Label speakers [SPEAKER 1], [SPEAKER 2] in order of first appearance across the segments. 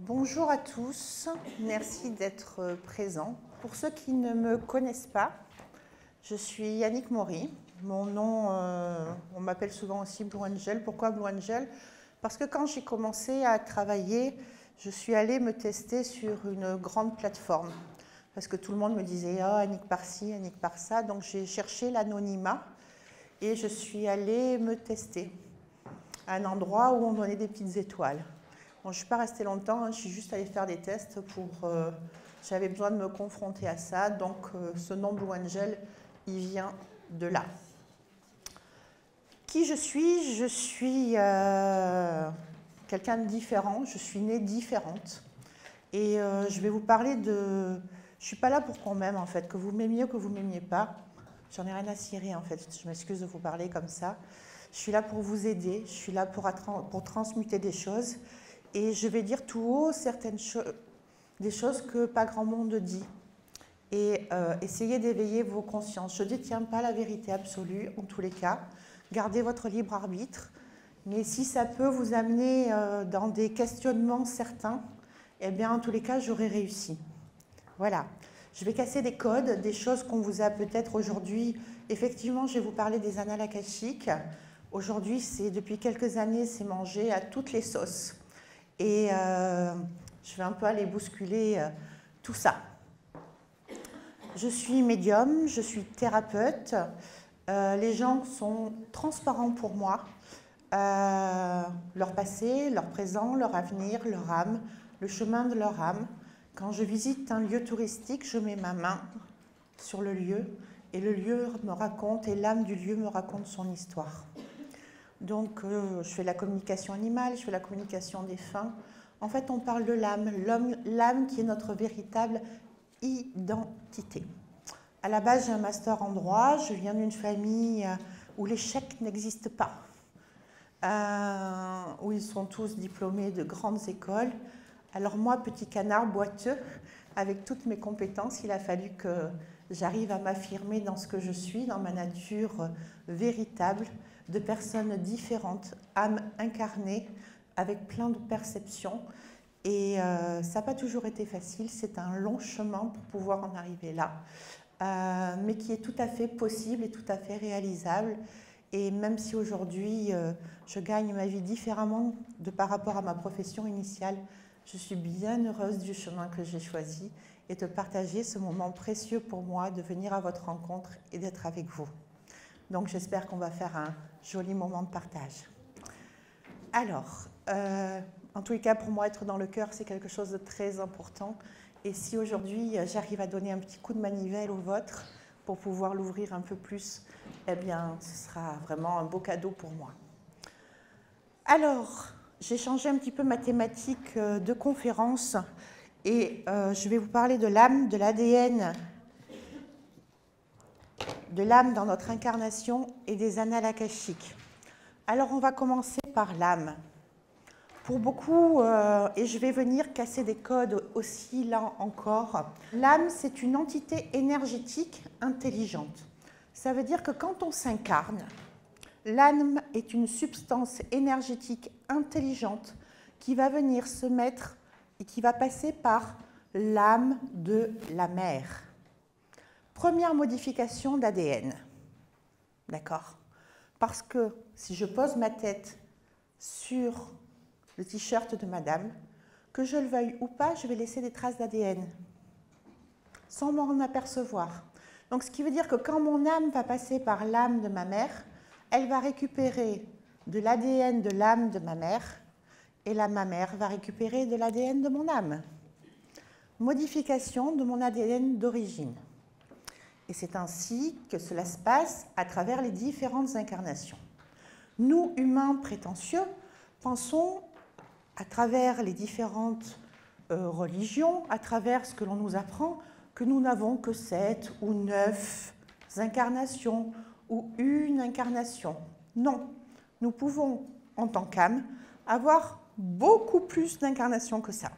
[SPEAKER 1] Bonjour à tous, merci d'être présents. Pour ceux qui ne me connaissent pas, je suis Yannick Maury. Mon nom, on m'appelle souvent aussi Blue Angel. Pourquoi Blue Angel? Parce que quand j'ai commencé à travailler, je suis allée me tester sur une grande plateforme. Parce que tout le monde me disait « Ah, Annick par-ci, Annick par-ça ». Donc j'ai cherché l'anonymat et je suis allée me tester à un endroit où on donnait des petites étoiles. Bon, je ne suis pas restée longtemps, je suis juste allée faire des tests pour... j'avais besoin de me confronter à ça, donc ce nom Blue Angel, il vient de là. Qui je suis? Je suis quelqu'un de différent, je suis née différente. Et je vais vous parler de... Je ne suis pas là pour qu'on m'aime en fait, que vous m'aimiez ou que vous ne m'aimiez pas. J'en ai rien à cirer en fait, je m'excuse de vous parler comme ça. Je suis là pour vous aider, je suis là pour transmuter des choses. Et je vais dire tout haut des choses que pas grand monde dit. Et essayez d'éveiller vos consciences. Je ne détiens pas la vérité absolue, en tous les cas. Gardez votre libre arbitre. Mais si ça peut vous amener dans des questionnements certains, eh bien, en tous les cas, j'aurai réussi. Voilà. Je vais casser des codes, des choses qu'on vous a peut-être aujourd'hui. Effectivement, je vais vous parler des annales akashiques. Aujourd'hui, depuis quelques années, c'est mangé à toutes les sauces. Et je vais un peu aller bousculer tout ça. Je suis médium, je suis thérapeute. Les gens sont transparents pour moi. Leur passé, leur présent, leur avenir, leur âme, le chemin de leur âme. Quand je visite un lieu touristique, je mets ma main sur le lieu et le lieu me raconte et l'âme du lieu me raconte son histoire. Donc, je fais la communication animale, je fais la communication des fins. En fait, on parle de l'âme, l'âme qui est notre véritable identité. À la base, j'ai un master en droit, je viens d'une famille où l'échec n'existe pas, où ils sont tous diplômés de grandes écoles. Alors moi, petit canard boiteux, avec toutes mes compétences, il a fallu que j'arrive à m'affirmer dans ce que je suis, dans ma nature véritable, de personnes différentes, âmes incarnées, avec plein de perceptions. Et ça n'a pas toujours été facile, c'est un long chemin pour pouvoir en arriver là, mais qui est tout à fait possible et tout à fait réalisable. Et même si aujourd'hui je gagne ma vie différemment par rapport à ma profession initiale, je suis bien heureuse du chemin que j'ai choisi et de partager ce moment précieux pour moi, de venir à votre rencontre et d'être avec vous. Donc j'espère qu'on va faire un joli moment de partage. Alors, en tous les cas, pour moi, être dans le cœur, c'est quelque chose de très important. Et si aujourd'hui, j'arrive à donner un petit coup de manivelle au vôtre pour pouvoir l'ouvrir un peu plus, eh bien, ce sera vraiment un beau cadeau pour moi. Alors, j'ai changé un petit peu ma thématique de conférence et je vais vous parler de l'âme, de l'ADN, de l'âme dans notre incarnation et des annales akashiques. Alors, on va commencer par l'âme. Pour beaucoup, et je vais venir casser des codes aussi là encore, l'âme, c'est une entité énergétique intelligente. Ça veut dire que quand on s'incarne, l'âme est une substance énergétique intelligente qui va venir se mettre et qui va passer par l'âme de la mère. Première modification d'ADN, d'accord? Parce que si je pose ma tête sur le t-shirt de madame, que je le veuille ou pas, je vais laisser des traces d'ADN, sans m'en apercevoir. Donc ce qui veut dire que quand mon âme va passer par l'âme de ma mère, elle va récupérer de l'ADN de l'âme de ma mère, et ma mère va récupérer de l'ADN de mon âme. Modification de mon ADN d'origine. Et c'est ainsi que cela se passe à travers les différentes incarnations. Nous, humains prétentieux, pensons à travers les différentes religions, à travers ce que l'on nous apprend, que nous n'avons que 7 ou 9 incarnations ou une incarnation. Non, nous pouvons, en tant qu'âme, avoir beaucoup plus d'incarnations que ça.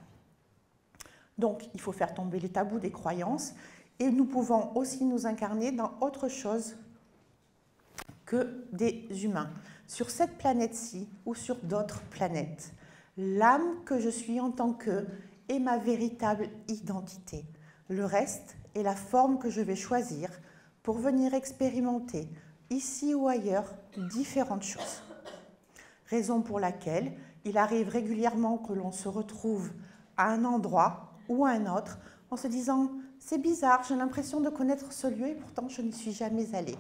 [SPEAKER 1] Donc, il faut faire tomber les tabous des croyances et nous pouvons aussi nous incarner dans autre chose que des humains, sur cette planète-ci ou sur d'autres planètes. L'âme que je suis en tant que est ma véritable identité. Le reste est la forme que je vais choisir pour venir expérimenter, ici ou ailleurs, différentes choses. Raison pour laquelle il arrive régulièrement que l'on se retrouve à un endroit ou à un autre en se disant « c'est bizarre, j'ai l'impression de connaître ce lieu et pourtant je n'y suis jamais allée ».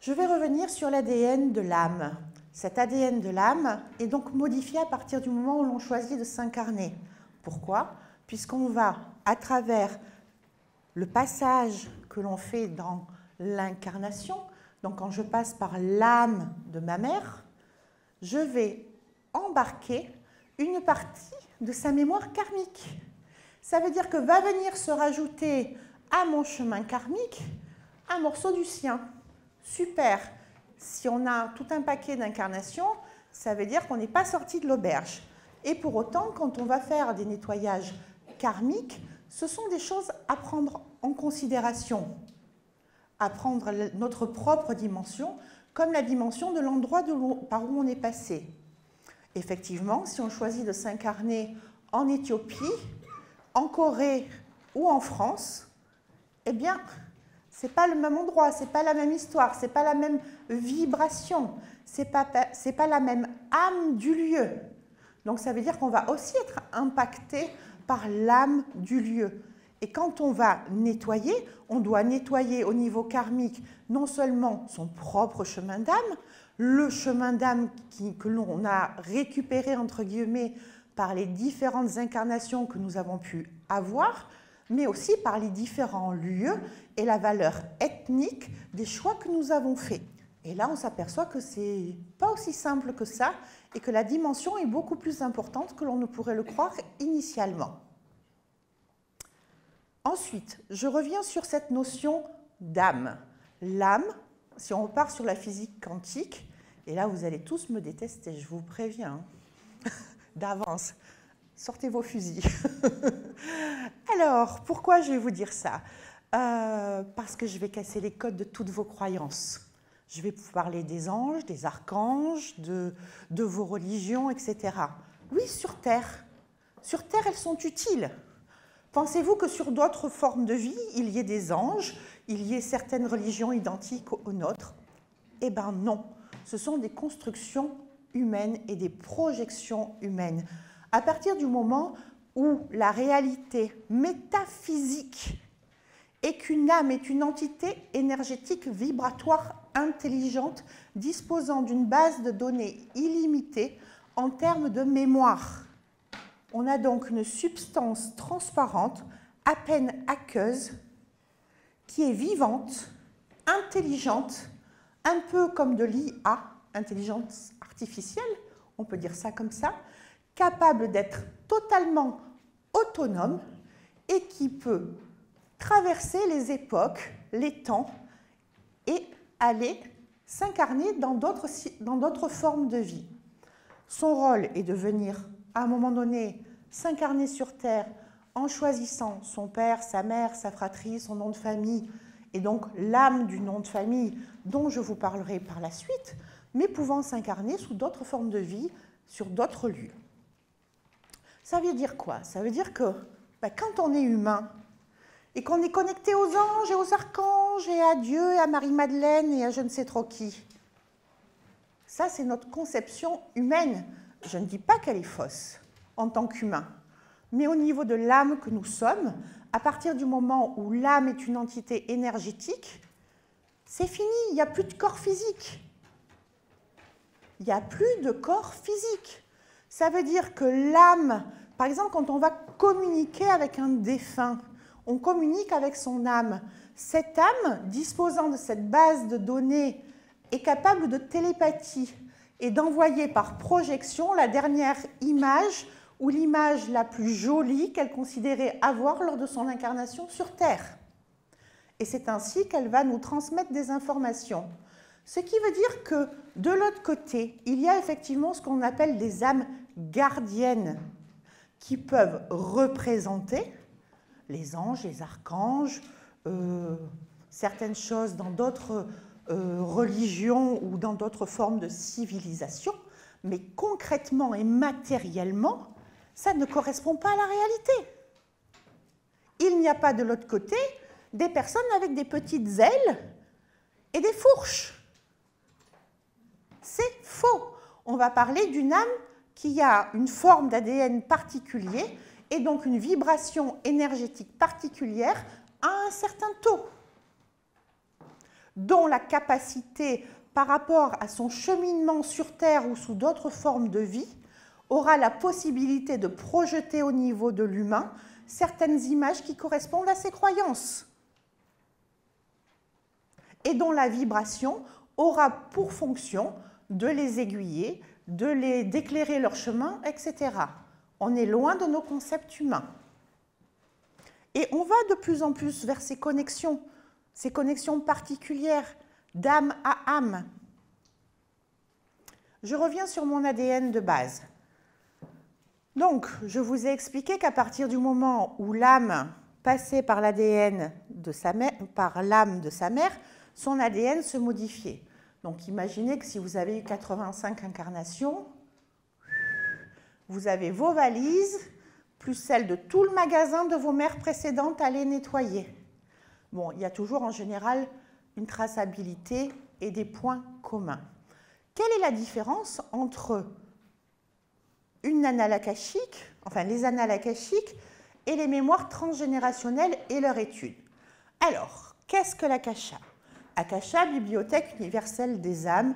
[SPEAKER 1] Je vais revenir sur l'ADN de l'âme. Cet ADN de l'âme est donc modifié à partir du moment où l'on choisit de s'incarner. Pourquoi? Puisqu'on va, à travers le passage que l'on fait dans l'incarnation, donc quand je passe par l'âme de ma mère, je vais embarquer une partie de sa mémoire karmique. Ça veut dire que va venir se rajouter à mon chemin karmique un morceau du sien. Super! Si on a tout un paquet d'incarnations, ça veut dire qu'on n'est pas sorti de l'auberge. Et pour autant, quand on va faire des nettoyages karmiques, ce sont des choses à prendre en considération, à prendre notre propre dimension, comme la dimension de l'endroit par où on est passé. Effectivement, si on choisit de s'incarner en Éthiopie, en Corée ou en France, eh bien, ce n'est pas le même endroit, ce n'est pas la même histoire, ce n'est pas la même vibration, ce n'est pas la même âme du lieu. Donc ça veut dire qu'on va aussi être impacté par l'âme du lieu. Et quand on va nettoyer, on doit nettoyer au niveau karmique non seulement son propre chemin d'âme, le chemin d'âme que l'on a récupéré entre guillemets par les différentes incarnations que nous avons pu avoir, mais aussi par les différents lieux et la valeur ethnique des choix que nous avons faits. Et là, on s'aperçoit que ce n'est pas aussi simple que ça et que la dimension est beaucoup plus importante que l'on ne pourrait le croire initialement. Ensuite, je reviens sur cette notion d'âme. L'âme, si on repart sur la physique quantique, et là vous allez tous me détester, je vous préviens, d'avance. Sortez vos fusils. Alors, pourquoi je vais vous dire ça? Parce que je vais casser les codes de toutes vos croyances. Je vais vous parler des anges, des archanges, de vos religions, etc. Oui, sur Terre. Sur Terre, elles sont utiles. Pensez-vous que sur d'autres formes de vie, il y ait des anges, il y ait certaines religions identiques aux nôtres? Eh bien non, ce sont des constructions humaines et des projections humaines. À partir du moment où la réalité métaphysique est qu'une âme est une entité énergétique vibratoire intelligente disposant d'une base de données illimitée en termes de mémoire. On a donc une substance transparente, à peine aqueuse, qui est vivante, intelligente, un peu comme de l'IA, intelligence artificielle, on peut dire ça comme ça, capable d'être totalement autonome et qui peut traverser les époques, les temps et aller s'incarner dans d'autres formes de vie. Son rôle est de venir, à un moment donné, s'incarner sur Terre en choisissant son père, sa mère, sa fratrie, son nom de famille, et donc l'âme du nom de famille dont je vous parlerai par la suite, mais pouvant s'incarner sous d'autres formes de vie, sur d'autres lieux. Ça veut dire quoi? Ça veut dire que quand on est humain et qu'on est connecté aux anges et aux archanges et à Dieu et à Marie-Madeleine et à je ne sais trop qui, ça c'est notre conception humaine. Je ne dis pas qu'elle est fausse en tant qu'humain, mais au niveau de l'âme que nous sommes, à partir du moment où l'âme est une entité énergétique, c'est fini, il n'y a plus de corps physique. Il n'y a plus de corps physique. Ça veut dire que l'âme, par exemple, quand on va communiquer avec un défunt, on communique avec son âme. Cette âme, disposant de cette base de données, est capable de télépathie et d'envoyer par projection la dernière image ou l'image la plus jolie qu'elle considérait avoir lors de son incarnation sur Terre. Et c'est ainsi qu'elle va nous transmettre des informations. Ce qui veut dire que de l'autre côté, il y a effectivement ce qu'on appelle des âmes gardiennes qui peuvent représenter les anges, les archanges, certaines choses dans d'autres religions ou dans d'autres formes de civilisation, Mais concrètement et matériellement, ça ne correspond pas à la réalité. Il n'y a pas de l'autre côté des personnes avec des petites ailes et des fourches. C'est faux. On va parler d'une âme qui a une forme d'ADN particulier et donc une vibration énergétique particulière à un certain taux, dont la capacité par rapport à son cheminement sur Terre ou sous d'autres formes de vie aura la possibilité de projeter au niveau de l'humain certaines images qui correspondent à ses croyances et dont la vibration aura pour fonction de les aiguiller, d'éclairer leur chemin, etc. On est loin de nos concepts humains. Et on va de plus en plus vers ces connexions particulières d'âme à âme. Je reviens sur mon ADN de base. Donc, je vous ai expliqué qu'à partir du moment où l'âme passait par l'ADN de sa mère, par l'âme de sa mère, son ADN se modifiait. Donc, imaginez que si vous avez eu 85 incarnations, vous avez vos valises, plus celles de tout le magasin de vos mères précédentes à les nettoyer. Bon, il y a toujours en général une traçabilité et des points communs. Quelle est la différence entre une annale akashique, enfin les annales akashiques, et les mémoires transgénérationnelles et leur étude? Alors, qu'est-ce que l'akasha? Akasha, Bibliothèque universelle des âmes,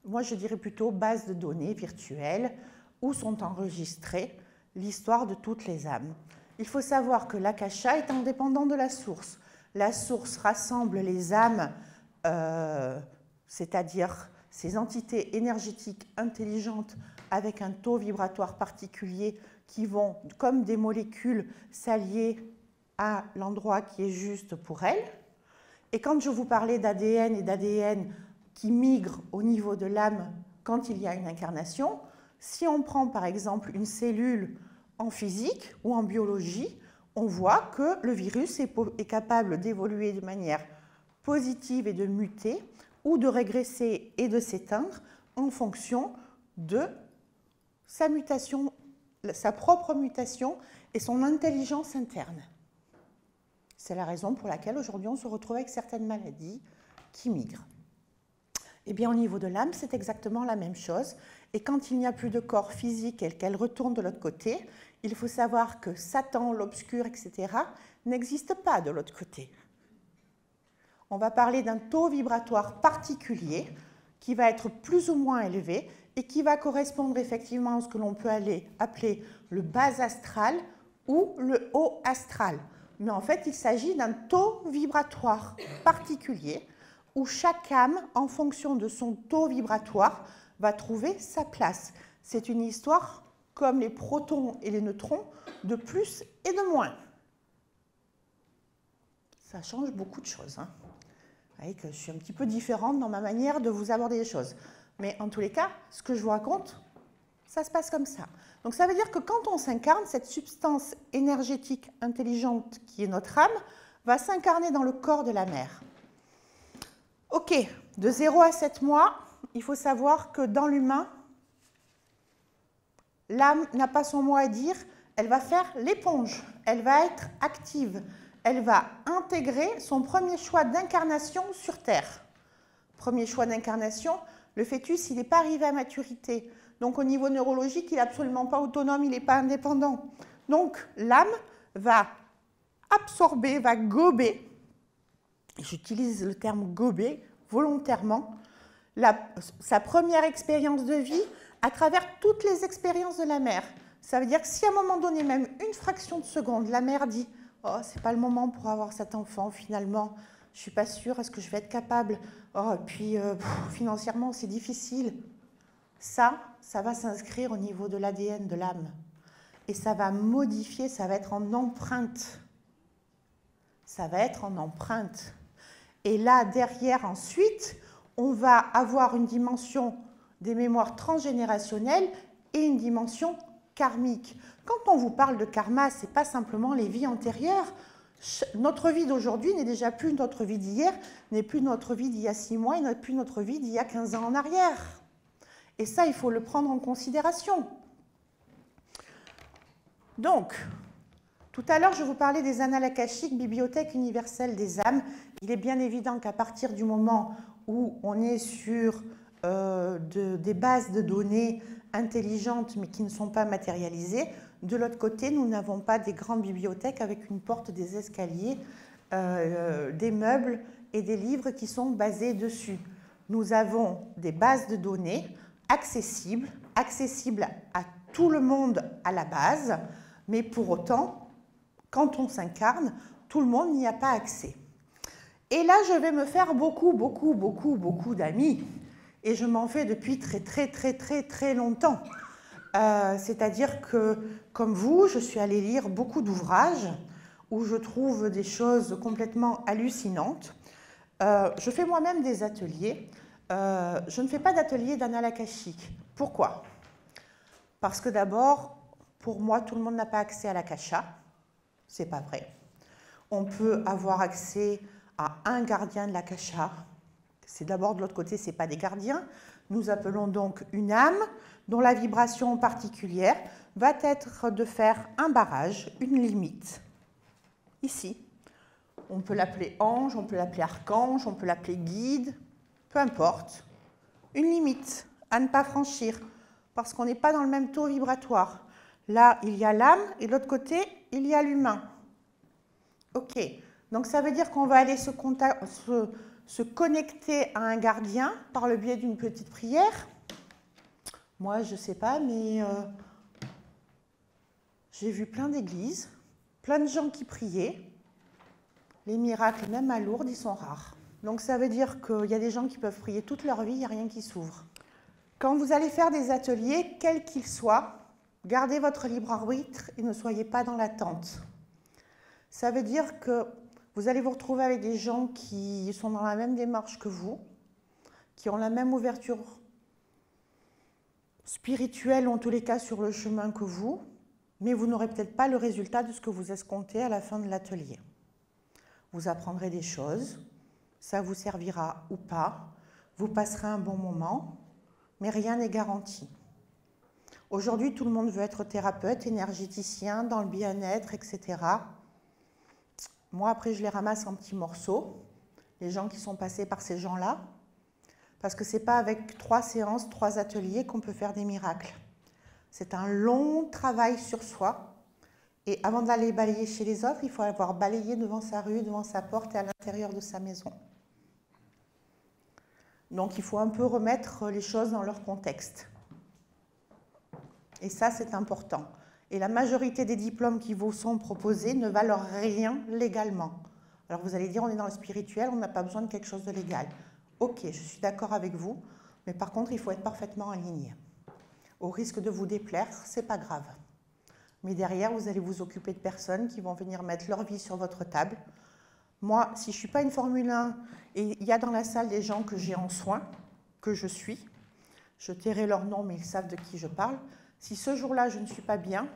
[SPEAKER 1] moi je dirais plutôt base de données virtuelles où sont enregistrées l'histoire de toutes les âmes. Il faut savoir que l'akasha est indépendant de la source. La source rassemble les âmes, c'est-à-dire ces entités énergétiques intelligentes avec un taux vibratoire particulier qui vont, comme des molécules, s'allier à l'endroit qui est juste pour elles. Et quand je vous parlais d'ADN et d'ADN qui migrent au niveau de l'âme quand il y a une incarnation, si on prend par exemple une cellule en physique ou en biologie, on voit que le virus est capable d'évoluer de manière positive et de muter, ou de régresser et de s'éteindre en fonction de sa mutation, sa propre mutation et son intelligence interne. C'est la raison pour laquelle aujourd'hui on se retrouve avec certaines maladies qui migrent. Eh bien au niveau de l'âme, c'est exactement la même chose. Et quand il n'y a plus de corps physique et qu'elle retourne de l'autre côté, il faut savoir que Satan, l'obscur, etc. n'existe pas de l'autre côté. On va parler d'un taux vibratoire particulier qui va être plus ou moins élevé et qui va correspondre effectivement à ce que l'on peut appeler le bas astral ou le haut astral. Mais en fait, il s'agit d'un taux vibratoire particulier où chaque âme, en fonction de son taux vibratoire, va trouver sa place. C'est une histoire comme les protons et les neutrons, de plus et de moins. Ça change beaucoup de choses, hein. Vous voyez que je suis un petit peu différente dans ma manière de vous aborder les choses. Mais en tous les cas, ce que je vous raconte, ça se passe comme ça. Donc ça veut dire que quand on s'incarne, cette substance énergétique intelligente qui est notre âme, va s'incarner dans le corps de la mère. Ok, de 0 à 7 mois, il faut savoir que dans l'humain, l'âme n'a pas son mot à dire, elle va faire l'éponge, elle va être active. Elle va intégrer son premier choix d'incarnation sur Terre. Premier choix d'incarnation, le fœtus, il n'est pas arrivé à maturité. Donc au niveau neurologique, il n'est absolument pas autonome, il n'est pas indépendant. Donc l'âme va absorber, va gober, j'utilise le terme gober volontairement, sa première expérience de vie à travers toutes les expériences de la mère. Ça veut dire que si à un moment donné, même une fraction de seconde, la mère dit « Oh, c'est pas le moment pour avoir cet enfant, finalement, je suis pas sûre, est-ce que je vais être capable? Oh, et puis financièrement, c'est difficile. » Ça va s'inscrire au niveau de l'ADN de l'âme. Et ça va modifier, ça va être en empreinte. Ça va être en empreinte. Et là, derrière, ensuite, on va avoir une dimension des mémoires transgénérationnelles et une dimension karmique. Quand on vous parle de karma, ce n'est pas simplement les vies antérieures. Notre vie d'aujourd'hui n'est déjà plus notre vie d'hier, n'est plus notre vie d'il y a 6 mois, et n'est plus notre vie d'il y a 15 ans en arrière. Et ça, il faut le prendre en considération. Donc, tout à l'heure, je vous parlais des annales akashiques, Bibliothèque universelle des âmes. Il est bien évident qu'à partir du moment où on est sur des bases de données intelligentes mais qui ne sont pas matérialisées, de l'autre côté, nous n'avons pas des grandes bibliothèques avec une porte, des escaliers, des meubles et des livres qui sont basés dessus. Nous avons des bases de données accessibles à tout le monde à la base, mais pour autant, quand on s'incarne, tout le monde n'y a pas accès. Et là, je vais me faire beaucoup d'amis. Et je m'en fais depuis très longtemps. C'est-à-dire que, comme vous, je suis allée lire beaucoup d'ouvrages où je trouve des choses complètement hallucinantes. Je fais moi-même des ateliers. Je ne fais pas d'atelier d'annales akashiques. Pourquoi? Parce que d'abord, pour moi, tout le monde n'a pas accès à l'akasha. C'est pas vrai. On peut avoir accès à un gardien de l'akasha. C'est d'abord de l'autre côté, ce n'est pas des gardiens. Nous appelons donc une âme dont la vibration particulière va être de faire un barrage, une limite. Ici, on peut l'appeler ange, on peut l'appeler archange, on peut l'appeler guide, peu importe. Une limite à ne pas franchir parce qu'on n'est pas dans le même taux vibratoire. Là, il y a l'âme et de l'autre côté, il y a l'humain. Ok, donc ça veut dire qu'on va aller se connecter à un gardien par le biais d'une petite prière. Moi, je ne sais pas, mais j'ai vu plein d'églises, plein de gens qui priaient. Les miracles, même à Lourdes, ils sont rares. Donc ça veut dire qu'il y a des gens qui peuvent prier toute leur vie, il n'y a rien qui s'ouvre. Quand vous allez faire des ateliers, quels qu'ils soient, gardez votre libre arbitre et ne soyez pas dans l'attente. Ça veut dire que vous allez vous retrouver avec des gens qui sont dans la même démarche que vous, qui ont la même ouverture spirituelle, ou en tous les cas sur le chemin que vous, mais vous n'aurez peut-être pas le résultat de ce que vous escomptez à la fin de l'atelier. Vous apprendrez des choses, ça vous servira ou pas, vous passerez un bon moment, mais rien n'est garanti. Aujourd'hui, tout le monde veut être thérapeute, énergéticien, dans le bien-être, etc. Moi, après, je les ramasse en petits morceaux, les gens qui sont passés par ces gens-là, parce que ce n'est pas avec 3 séances, 3 ateliers qu'on peut faire des miracles. C'est un long travail sur soi. Et avant d'aller balayer chez les autres, il faut avoir balayé devant sa rue, devant sa porte et à l'intérieur de sa maison. Donc, il faut un peu remettre les choses dans leur contexte. Et ça, c'est important. Et la majorité des diplômes qui vous sont proposés ne valent rien légalement. Alors, vous allez dire, on est dans le spirituel, on n'a pas besoin de quelque chose de légal. Ok, je suis d'accord avec vous, mais par contre, il faut être parfaitement aligné. Au risque de vous déplaire, c'est pas grave. Mais derrière, vous allez vous occuper de personnes qui vont venir mettre leur vie sur votre table. Moi, si je ne suis pas une Formule 1, et il y a dans la salle des gens que j'ai en soin, que je suis, je tairai leur nom, mais ils savent de qui je parle. Si ce jour-là, je ne suis pas bien,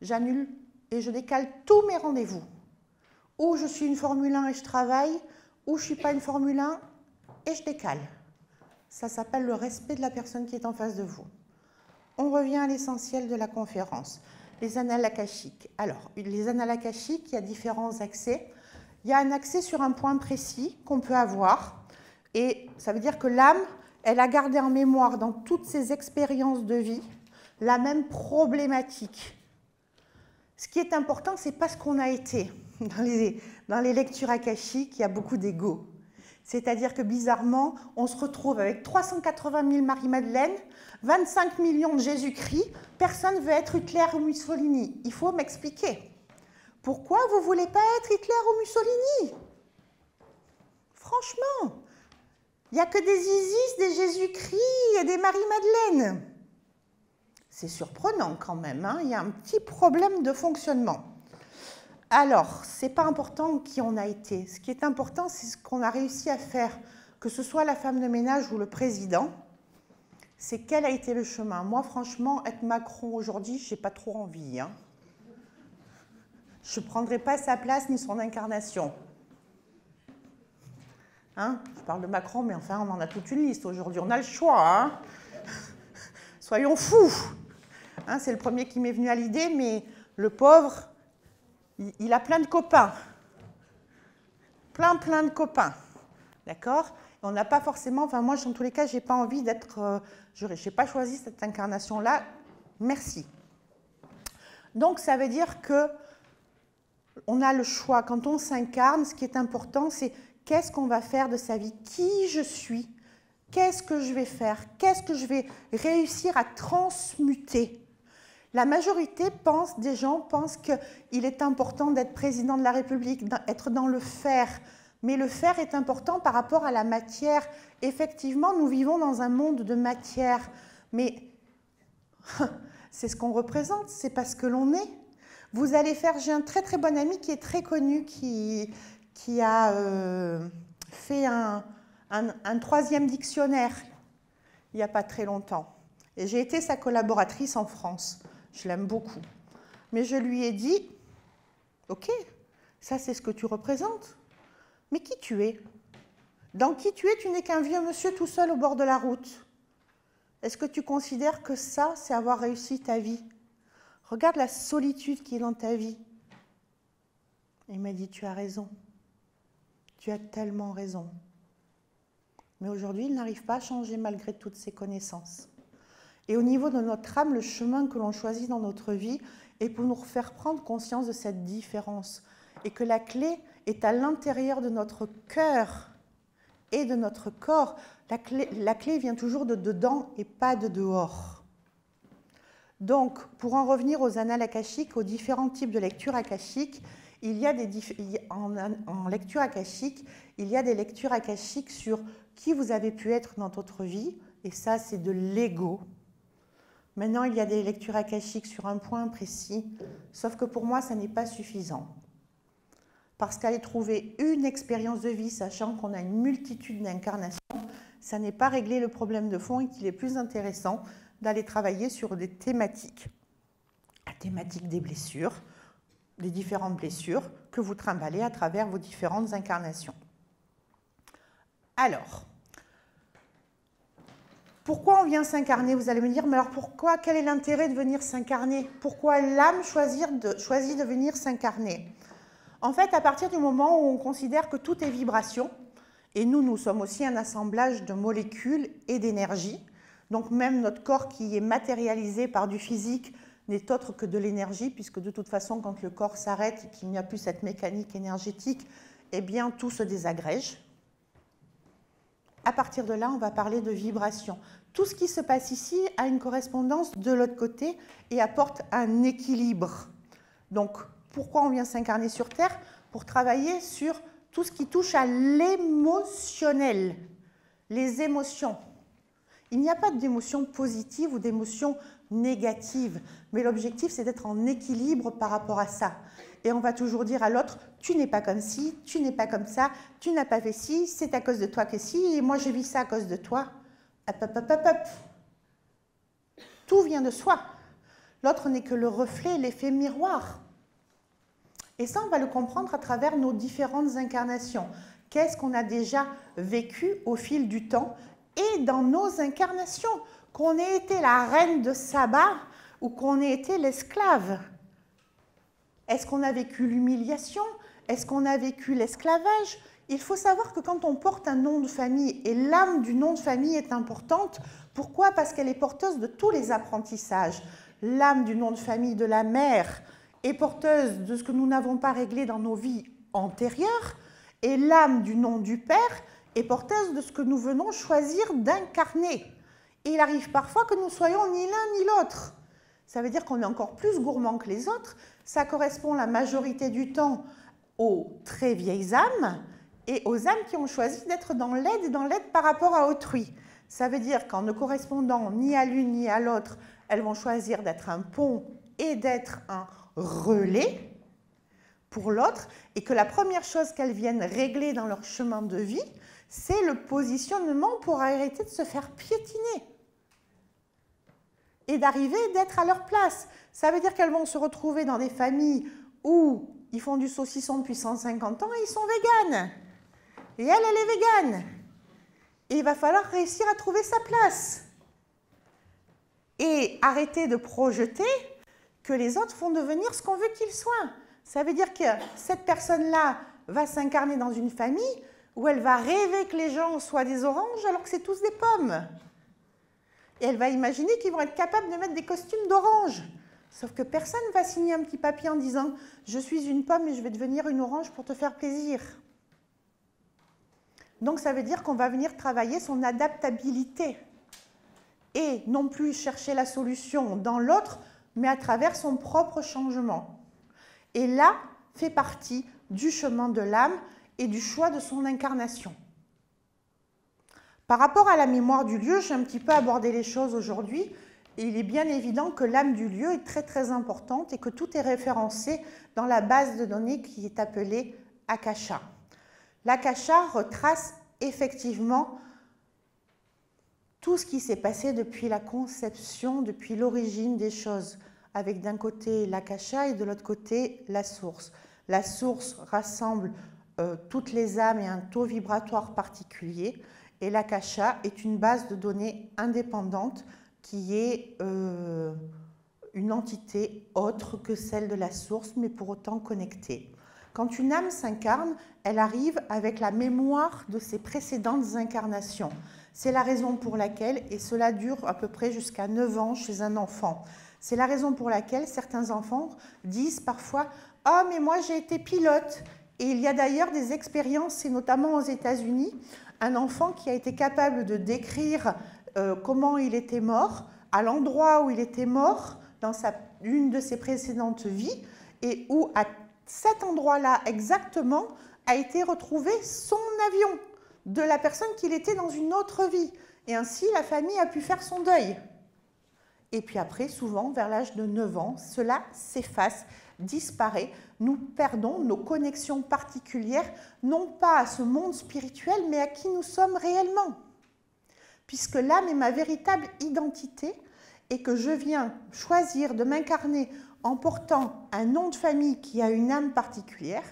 [SPEAKER 1] j'annule et je décale tous mes rendez-vous. Ou je suis une Formule 1 et je travaille, ou je ne suis pas une Formule 1 et je décale. Ça s'appelle le respect de la personne qui est en face de vous. On revient à l'essentiel de la conférence. Les annales akashiques. Alors, les annales akashiques, il y a différents accès. Il y a un accès sur un point précis qu'on peut avoir. Et ça veut dire que l'âme, elle a gardé en mémoire dans toutes ses expériences de vie la même problématique. Ce qui est important, ce n'est pas ce qu'on a été. Dans les lectures akashiques, il y a beaucoup d'ego. C'est-à-dire que bizarrement, on se retrouve avec 380 000 Marie-Madeleine, 25 millions de Jésus-Christ, personne ne veut être Hitler ou Mussolini. Il faut m'expliquer. Pourquoi vous ne voulez pas être Hitler ou Mussolini? Franchement, il n'y a que des Isis, des Jésus-Christ et des Marie-Madeleine. C'est surprenant quand même, hein, il y a un petit problème de fonctionnement. Alors, ce n'est pas important qui on a été. Ce qui est important, c'est ce qu'on a réussi à faire, que ce soit la femme de ménage ou le président, c'est quel a été le chemin. Moi, franchement, être Macron aujourd'hui, je n'ai pas trop envie. Hein. Je ne prendrai pas sa place ni son incarnation. Hein, je parle de Macron, mais enfin, on en a toute une liste aujourd'hui. On a le choix. Hein. Soyons fous. Hein, c'est le premier qui m'est venu à l'idée, mais le pauvre, il a plein de copains. Plein de copains. D'accord? On n'a pas forcément, enfin moi, en tous les cas, je n'ai pas envie d'être, je n'ai pas choisi cette incarnation-là. Merci. Donc, ça veut dire que on a le choix. Quand on s'incarne, ce qui est important, c'est qu'est-ce qu'on va faire de sa vie, qui je suis, qu'est-ce que je vais faire, qu'est-ce que je vais réussir à transmuter. La majorité des gens pensent qu'il est important d'être président de la République, d'être dans le faire. Mais le faire est important par rapport à la matière. Effectivement, nous vivons dans un monde de matière. Mais c'est ce qu'on représente, c'est parce que l'on est. Vous allez faire, j'ai un très bon ami qui est très connu, qui a fait un 3e dictionnaire il n'y a pas très longtemps. Et j'ai été sa collaboratrice en France. Je l'aime beaucoup. Mais je lui ai dit, ok, ça c'est ce que tu représentes, mais qui tu es? Dans qui tu es, tu n'es qu'un vieux monsieur tout seul au bord de la route. Est-ce que tu considères que ça, c'est avoir réussi ta vie? Regarde la solitude qui est dans ta vie. Il m'a dit, tu as raison. Tu as tellement raison. Mais aujourd'hui, il n'arrive pas à changer malgré toutes ses connaissances. Et au niveau de notre âme, le chemin que l'on choisit dans notre vie est pour nous faire prendre conscience de cette différence. Et que la clé est à l'intérieur de notre cœur et de notre corps. La clé vient toujours de dedans et pas de dehors. Donc, pour en revenir aux annales akashiques, aux différents types de lectures akashiques, en lecture akashique, il y a des lectures akashiques sur qui vous avez pu être dans votre vie, et ça, c'est de l'ego. Maintenant, il y a des lectures akashiques sur un point précis, sauf que pour moi, ça n'est pas suffisant. Parce qu'aller trouver une expérience de vie, sachant qu'on a une multitude d'incarnations, ça n'est pas régler le problème de fond et qu'il est plus intéressant d'aller travailler sur des thématiques. La thématique des blessures, des différentes blessures que vous trimballez à travers vos différentes incarnations. Alors, pourquoi on vient s'incarner? Vous allez me dire, mais alors pourquoi? Quel est l'intérêt de venir s'incarner? Pourquoi l'âme choisit de venir s'incarner? En fait, à partir du moment où on considère que tout est vibration, et nous sommes aussi un assemblage de molécules et d'énergie, donc même notre corps qui est matérialisé par du physique n'est autre que de l'énergie, puisque de toute façon, quand le corps s'arrête et qu'il n'y a plus cette mécanique énergétique, eh bien, tout se désagrège. À partir de là, on va parler de vibration. Tout ce qui se passe ici a une correspondance de l'autre côté et apporte un équilibre. Donc, pourquoi on vient s'incarner sur Terre? Pour travailler sur tout ce qui touche à l'émotionnel, les émotions. Il n'y a pas d'émotions positives ou d'émotions négatives, mais l'objectif, c'est d'être en équilibre par rapport à ça. Et on va toujours dire à l'autre, tu n'es pas comme ci, tu n'es pas comme ça, tu n'as pas fait ci, c'est à cause de toi que si, et moi je vis ça à cause de toi. Hop, hop, hop, hop, hop. Tout vient de soi. L'autre n'est que le reflet, l'effet miroir. Et ça, on va le comprendre à travers nos différentes incarnations. Qu'est-ce qu'on a déjà vécu au fil du temps et dans nos incarnations, qu'on ait été la reine de Saba ou qu'on ait été l'esclave. Est-ce qu'on a vécu l'humiliation? Est-ce qu'on a vécu l'esclavage? Il faut savoir que quand on porte un nom de famille, et l'âme du nom de famille est importante, pourquoi? Parce qu'elle est porteuse de tous les apprentissages. L'âme du nom de famille de la mère est porteuse de ce que nous n'avons pas réglé dans nos vies antérieures, et l'âme du nom du père est porteuse de ce que nous venons choisir d'incarner. Et il arrive parfois que nous soyons ni l'un ni l'autre. Ça veut dire qu'on est encore plus gourmand que les autres. Ça correspond la majorité du temps aux très vieilles âmes et aux âmes qui ont choisi d'être dans l'aide et dans l'aide par rapport à autrui. Ça veut dire qu'en ne correspondant ni à l'une ni à l'autre, elles vont choisir d'être un pont et d'être un relais pour l'autre, et que la première chose qu'elles viennent régler dans leur chemin de vie, c'est le positionnement pour arrêter de se faire piétiner et d'arriver d'être à leur place. Ça veut dire qu'elles vont se retrouver dans des familles où ils font du saucisson depuis 150 ans et ils sont véganes. Et elle est végane. Et il va falloir réussir à trouver sa place. et arrêter de projeter que les autres vont devenir ce qu'on veut qu'ils soient. Ça veut dire que cette personne-là va s'incarner dans une famille où elle va rêver que les gens soient des oranges alors que c'est tous des pommes. Et elle va imaginer qu'ils vont être capables de mettre des costumes d'orange. Sauf que personne ne va signer un petit papier en disant « Je suis une pomme et je vais devenir une orange pour te faire plaisir ». Donc ça veut dire qu'on va venir travailler son adaptabilité. Et non plus chercher la solution dans l'autre, mais à travers son propre changement. Et là, fait partie du chemin de l'âme et du choix de son incarnation. Par rapport à la mémoire du lieu, j'ai un petit peu abordé les choses aujourd'hui. Et il est bien évident que l'âme du lieu est très très importante et que tout est référencé dans la base de données qui est appelée Akasha. L'Akasha retrace effectivement tout ce qui s'est passé depuis la conception, depuis l'origine des choses, avec d'un côté l'Akasha et de l'autre côté la source. La source rassemble toutes les âmes et un taux vibratoire particulier, et l'Akasha est une base de données indépendante qui est une entité autre que celle de la source, mais pour autant connectée. Quand une âme s'incarne, elle arrive avec la mémoire de ses précédentes incarnations. C'est la raison pour laquelle, et cela dure à peu près jusqu'à 9 ans chez un enfant, c'est la raison pour laquelle certains enfants disent parfois « Ah, mais moi j'ai été pilote ». Et il y a d'ailleurs des expériences, et notamment aux États-Unis, un enfant qui a été capable de décrire comment il était mort, à l'endroit où il était mort, dans une de ses précédentes vies, et où à cet endroit-là exactement a été retrouvé son avion de la personne qu'il était dans une autre vie. Et ainsi, la famille a pu faire son deuil. Et puis après, souvent, vers l'âge de 9 ans, cela s'efface, disparaît. Nous perdons nos connexions particulières, non pas à ce monde spirituel, mais à qui nous sommes réellement. Puisque l'âme est ma véritable identité et que je viens choisir de m'incarner en portant un nom de famille qui a une âme particulière,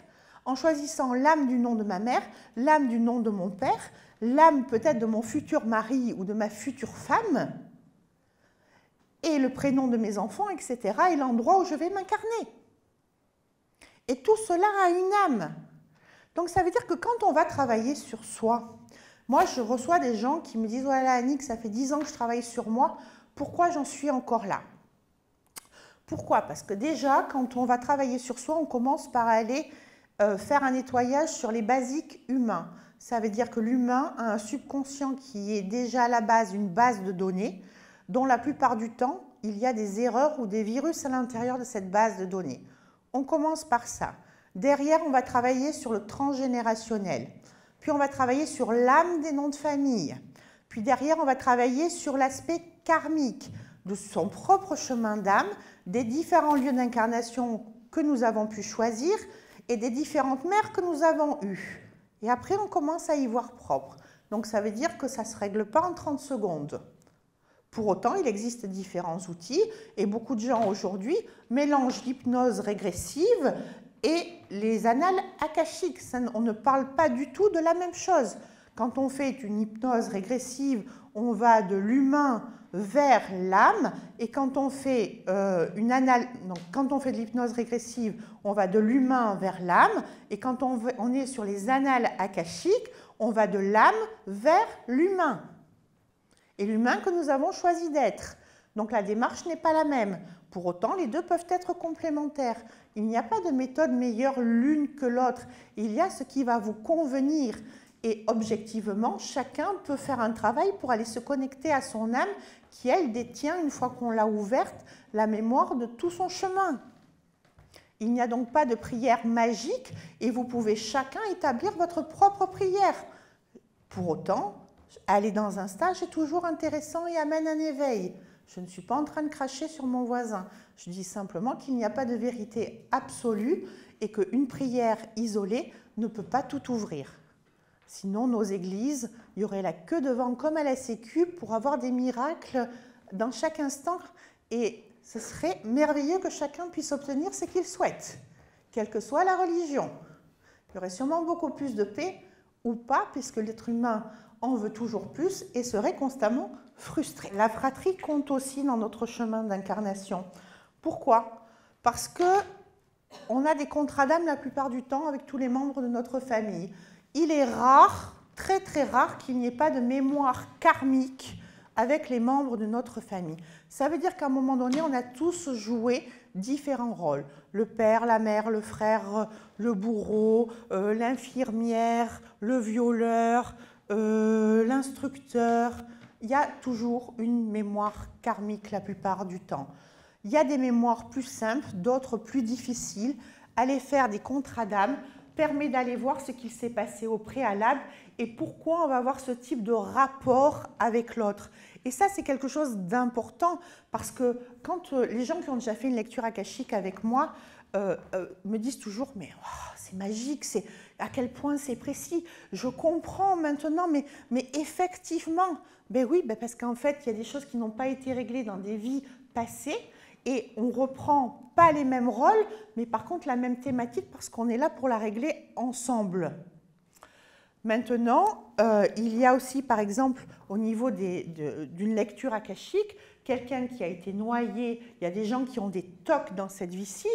[SPEAKER 1] en choisissant l'âme du nom de ma mère, l'âme du nom de mon père, l'âme peut-être de mon futur mari ou de ma future femme, et le prénom de mes enfants, etc., et l'endroit où je vais m'incarner. Et tout cela a une âme. Donc ça veut dire que quand on va travailler sur soi, moi je reçois des gens qui me disent « Voilà Annick, ça fait 10 ans que je travaille sur moi, pourquoi j'en suis encore là ?» Pourquoi? Parce que déjà, quand on va travailler sur soi, on commence par aller faire un nettoyage sur les basiques humains. Ça veut dire que l'humain a un subconscient qui est déjà à la base une base de données, dont la plupart du temps, il y a des erreurs ou des virus à l'intérieur de cette base de données. On commence par ça. Derrière, on va travailler sur le transgénérationnel. Puis on va travailler sur l'âme des noms de famille. Puis derrière, on va travailler sur l'aspect karmique de son propre chemin d'âme, des différents lieux d'incarnation que nous avons pu choisir et des différentes mères que nous avons eues. Et après, on commence à y voir propre. Donc ça veut dire que ça ne se règle pas en 30 secondes. Pour autant, il existe différents outils et beaucoup de gens aujourd'hui mélangent l'hypnose régressive et les annales akashiques. On ne parle pas du tout de la même chose. Quand on fait une hypnose régressive, on va de l'humain vers l'âme, et quand on fait de l'hypnose régressive, on va de l'humain vers l'âme, et quand on est sur les annales akashiques, on va de l'âme vers l'humain. Et l'humain que nous avons choisi d'être. Donc la démarche n'est pas la même. Pour autant, les deux peuvent être complémentaires. Il n'y a pas de méthode meilleure l'une que l'autre. Il y a ce qui va vous convenir. Et objectivement, chacun peut faire un travail pour aller se connecter à son âme qui, elle, détient, une fois qu'on l'a ouverte, la mémoire de tout son chemin. Il n'y a donc pas de prière magique et vous pouvez chacun établir votre propre prière. Pour autant, aller dans un stage est toujours intéressant et amène un éveil. Je ne suis pas en train de cracher sur mon voisin. Je dis simplement qu'il n'y a pas de vérité absolue et qu'une prière isolée ne peut pas tout ouvrir. Sinon, nos églises, il y aurait la queue devant comme à la Sécu pour avoir des miracles dans chaque instant. Et ce serait merveilleux que chacun puisse obtenir ce qu'il souhaite, quelle que soit la religion. Il y aurait sûrement beaucoup plus de paix ou pas, puisque l'être humain, en veut toujours plus et serait constamment frustré. La fratrie compte aussi dans notre chemin d'incarnation. Pourquoi? Parce que on a des contrats d'âme la plupart du temps avec tous les membres de notre famille. Il est rare, très très rare, qu'il n'y ait pas de mémoire karmique avec les membres de notre famille. Ça veut dire qu'à un moment donné, on a tous joué différents rôles. Le père, la mère, le frère, le bourreau, l'infirmière, le violeur, l'instructeur. Il y a toujours une mémoire karmique la plupart du temps. Il y a des mémoires plus simples, d'autres plus difficiles. Aller faire des contrats d'âme permet d'aller voir ce qu'il s'est passé au préalable et pourquoi on va avoir ce type de rapport avec l'autre. Et ça, c'est quelque chose d'important parce que quand les gens qui ont déjà fait une lecture akashique avec moi me disent toujours « mais oh, c'est magique, à quel point c'est précis, je comprends maintenant, mais effectivement, ben oui, ben parce qu'en fait, il y a des choses qui n'ont pas été réglées dans des vies passées et on ne reprend pas les mêmes rôles, mais par contre la même thématique parce qu'on est là pour la régler ensemble. » Maintenant, il y a aussi, par exemple, au niveau d'une lecture akashique, quelqu'un qui a été noyé, il y a des gens qui ont des tocs dans cette vie-ci,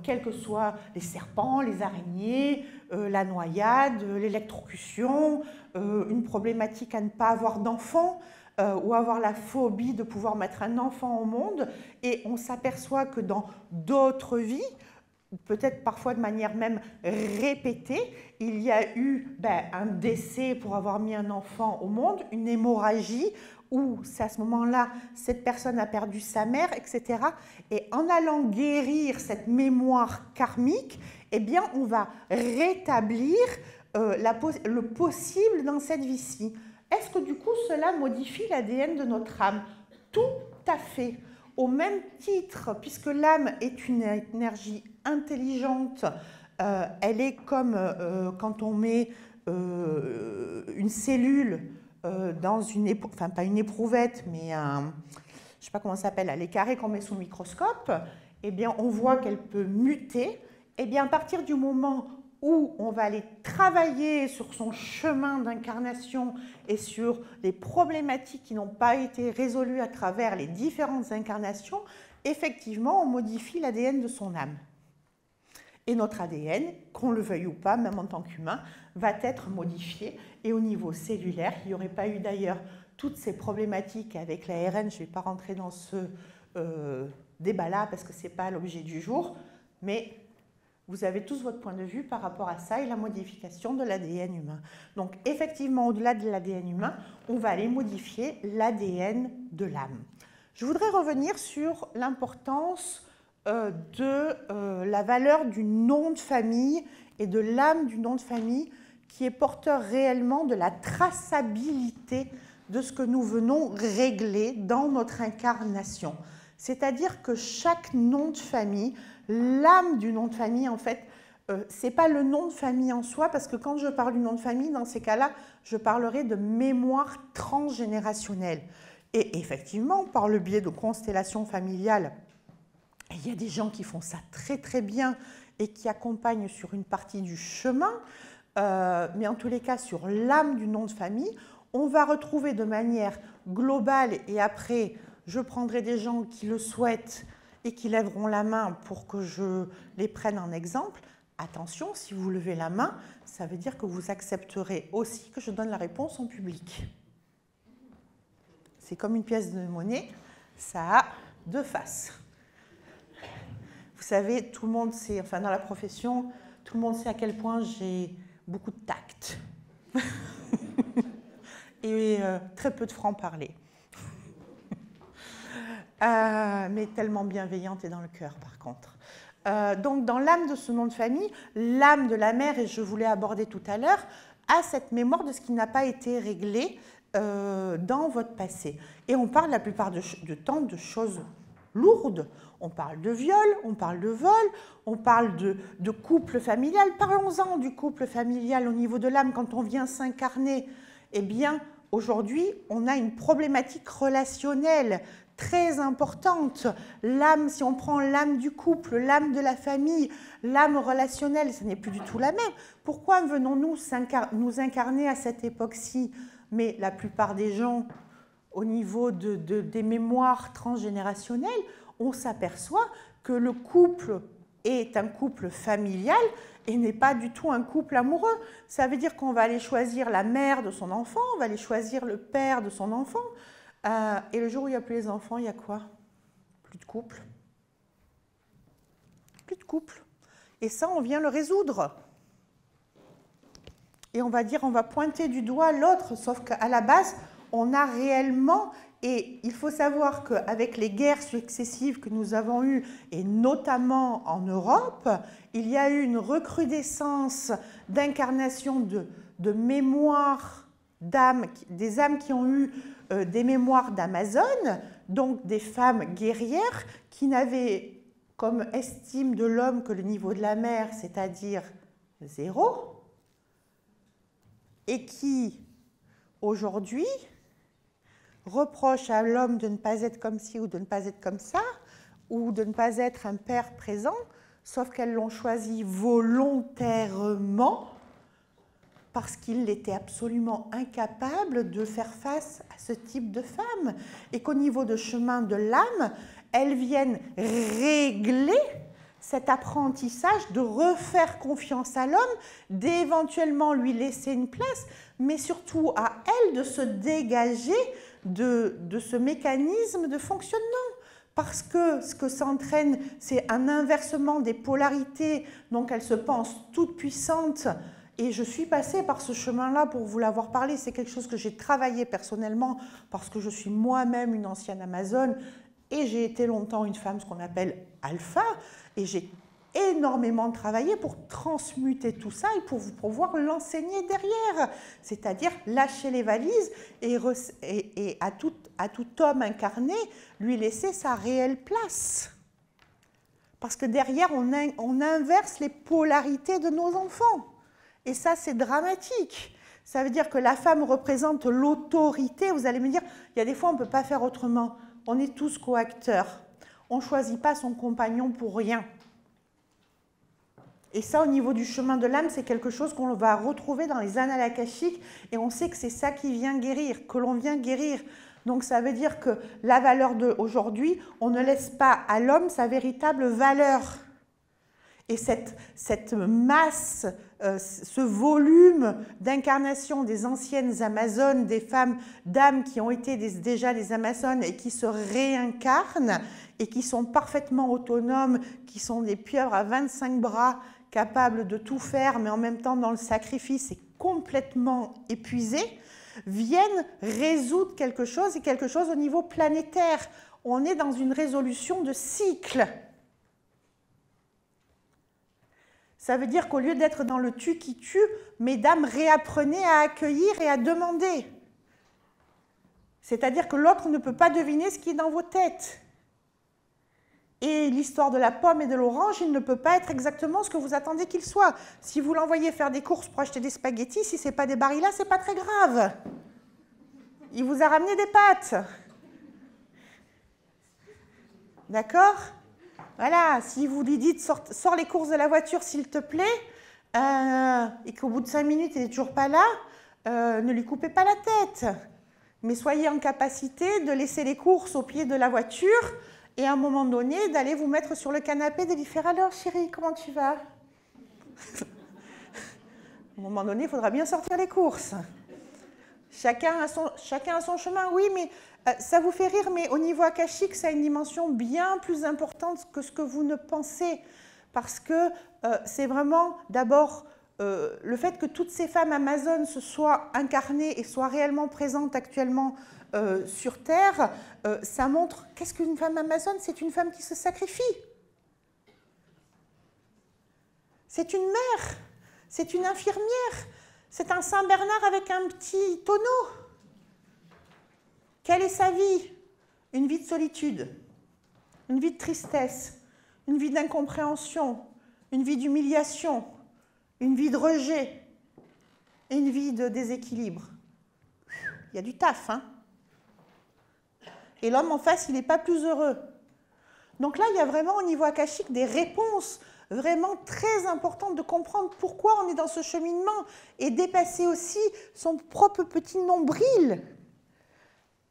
[SPEAKER 1] quels que soient les serpents, les araignées, la noyade, l'électrocution, une problématique à ne pas avoir d'enfant, ou avoir la phobie de pouvoir mettre un enfant au monde, et on s'aperçoit que dans d'autres vies, peut-être parfois de manière même répétée, il y a eu un décès pour avoir mis un enfant au monde, une hémorragie, où c'est à ce moment-là, cette personne a perdu sa mère, etc. Et en allant guérir cette mémoire karmique, eh bien, on va rétablir le possible dans cette vie-ci. Est-ce que du coup, cela modifie l'ADN de notre âme? Tout à fait. Au même titre, puisque l'âme est une énergie intelligente, elle est comme quand on met une cellule dans une enfin pas une éprouvette, mais je ne sais pas comment ça s'appelle, les carrés qu'on met sous microscope, eh bien on voit qu'elle peut muter. Eh bien à partir du moment où on va aller travailler sur son chemin d'incarnation et sur les problématiques qui n'ont pas été résolues à travers les différentes incarnations, effectivement, on modifie l'ADN de son âme. Et notre ADN, qu'on le veuille ou pas, même en tant qu'humain, va être modifié. Et au niveau cellulaire, il n'y aurait pas eu d'ailleurs toutes ces problématiques avec l'ARN. Je ne vais pas rentrer dans ce débat-là parce que ce n'est pas l'objet du jour, mais vous avez tous votre point de vue par rapport à ça et la modification de l'ADN humain. Donc effectivement, au-delà de l'ADN humain, on va aller modifier l'ADN de l'âme. Je voudrais revenir sur l'importance de la valeur du nom de famille et de l'âme du nom de famille qui est porteur réellement de la traçabilité de ce que nous venons régler dans notre incarnation. C'est-à-dire que chaque nom de famille, l'âme du nom de famille, en fait, ce n'est pas le nom de famille en soi, parce que quand je parle du nom de famille, dans ces cas-là, je parlerai de mémoire transgénérationnelle. Et effectivement, par le biais de constellations familiales, il y a des gens qui font ça très très bien et qui accompagnent sur une partie du chemin, mais en tous les cas, sur l'âme du nom de famille, on va retrouver de manière globale, et après, je prendrai des gens qui le souhaitent et qui lèveront la main pour que je les prenne en exemple. Attention, si vous levez la main, ça veut dire que vous accepterez aussi que je donne la réponse en public. C'est comme une pièce de monnaie, ça a deux faces. Vous savez, tout le monde sait, enfin dans la profession, tout le monde sait à quel point j'ai beaucoup de tact et très peu de franc-parler. Mais tellement bienveillante et dans le cœur par contre. Donc dans l'âme de ce nom de famille, l'âme de la mère, et je voulais aborder tout à l'heure, a cette mémoire de ce qui n'a pas été réglé dans votre passé. Et on parle la plupart du temps de choses lourdes. On parle de viol, on parle de vol, on parle de couple familial. Parlons-en du couple familial au niveau de l'âme. Quand on vient s'incarner, eh bien, aujourd'hui, on a une problématique relationnelle très importante. L'âme, si on prend l'âme du couple, l'âme de la famille, l'âme relationnelle, ce n'est plus du tout la même. Pourquoi venons-nous nous incarner à cette époque-ci? mais la plupart des gens, au niveau des mémoires transgénérationnelles, on s'aperçoit que le couple est un couple familial et n'est pas du tout un couple amoureux. Ça veut dire qu'on va aller choisir la mère de son enfant, on va aller choisir le père de son enfant, et le jour où il n'y a plus les enfants, il y a quoi? Plus de couple. Plus de couple. Et ça, on vient le résoudre. Et on va dire, on va pointer du doigt l'autre, sauf qu'à la base, on a réellement, et il faut savoir qu'avec les guerres successives que nous avons eues, et notamment en Europe, il y a eu une recrudescence d'incarnation de mémoires d'âmes, des âmes qui ont eu des mémoires d'Amazone, donc des femmes guerrières qui n'avaient comme estime de l'homme que le niveau de la mer, c'est-à-dire 0, et qui, aujourd'hui, reprochent à l'homme de ne pas être comme ci ou de ne pas être comme ça, ou de ne pas être un père présent, sauf qu'elles l'ont choisi volontairement parce qu'il était absolument incapable de faire face à ce type de femme, et qu'au niveau de chemin de l'âme, elles viennent régler cet apprentissage de refaire confiance à l'homme, d'éventuellement lui laisser une place, mais surtout à elle de se dégager de ce mécanisme de fonctionnement. Parce que ce que ça entraîne, c'est un inversement des polarités, donc elle se pense toute puissante. Et je suis passée par ce chemin-là pour vous l'avoir parlé. C'est quelque chose que j'ai travaillé personnellement parce que je suis moi-même une ancienne Amazone et j'ai été longtemps une femme, ce qu'on appelle alpha, et j'ai énormément travaillé pour transmuter tout ça et pour pouvoir l'enseigner derrière, c'est-à-dire lâcher les valises et à tout homme incarné, lui laisser sa réelle place. Parce que derrière, on inverse les polarités de nos enfants. Et ça, c'est dramatique. Ça veut dire que la femme représente l'autorité. Vous allez me dire, il y a des fois, on ne peut pas faire autrement. On est tous coacteurs. On ne choisit pas son compagnon pour rien. Et ça, au niveau du chemin de l'âme, c'est quelque chose qu'on va retrouver dans les annales akashiques. Et on sait que c'est ça qui vient guérir, que l'on vient guérir. Donc ça veut dire que la valeur d'aujourd'hui, on ne laisse pas à l'homme sa véritable valeur. Et cette masse, ce volume d'incarnation des anciennes Amazones, des femmes, d'âmes qui ont été déjà des Amazones et qui se réincarnent et qui sont parfaitement autonomes, qui sont des pieuvres à 25 bras, capables de tout faire, mais en même temps dans le sacrifice et complètement épuisées, viennent résoudre quelque chose, et quelque chose au niveau planétaire. On est dans une résolution de cycle. Ça veut dire qu'au lieu d'être dans le tu qui tue, mesdames, réapprenez à accueillir et à demander. C'est-à-dire que l'autre ne peut pas deviner ce qui est dans vos têtes. Et l'histoire de la pomme et de l'orange, il ne peut pas être exactement ce que vous attendez qu'il soit. Si vous l'envoyez faire des courses pour acheter des spaghettis, si ce n'est pas des Barilla, ce n'est pas très grave. Il vous a ramené des pâtes. D'accord ? Voilà, si vous lui dites sors les courses de la voiture s'il te plaît, et qu'au bout de 5 minutes il n'est toujours pas là, ne lui coupez pas la tête. Mais soyez en capacité de laisser les courses au pied de la voiture et à un moment donné d'aller vous mettre sur le canapé et de lui faire « Alors chérie, comment tu vas ?» À un moment donné, il faudra bien sortir les courses. Chacun a son chemin, oui, mais ça vous fait rire, mais au niveau akashique, ça a une dimension bien plus importante que ce que vous ne pensez. Parce que c'est vraiment, d'abord, le fait que toutes ces femmes amazones se soient incarnées et soient réellement présentes actuellement sur Terre, ça montre, qu'est-ce qu'une femme amazone? C'est une femme qui se sacrifie. C'est une mère, c'est une infirmière, c'est un Saint-Bernard avec un petit tonneau. Quelle est sa vie? Une vie de solitude, une vie de tristesse, une vie d'incompréhension, une vie d'humiliation, une vie de rejet, et une vie de déséquilibre. Il y a du taf, hein? Et l'homme en face, il n'est pas plus heureux. Donc là, il y a vraiment au niveau akashique des réponses vraiment très importante de comprendre pourquoi on est dans ce cheminement et dépasser aussi son propre petit nombril.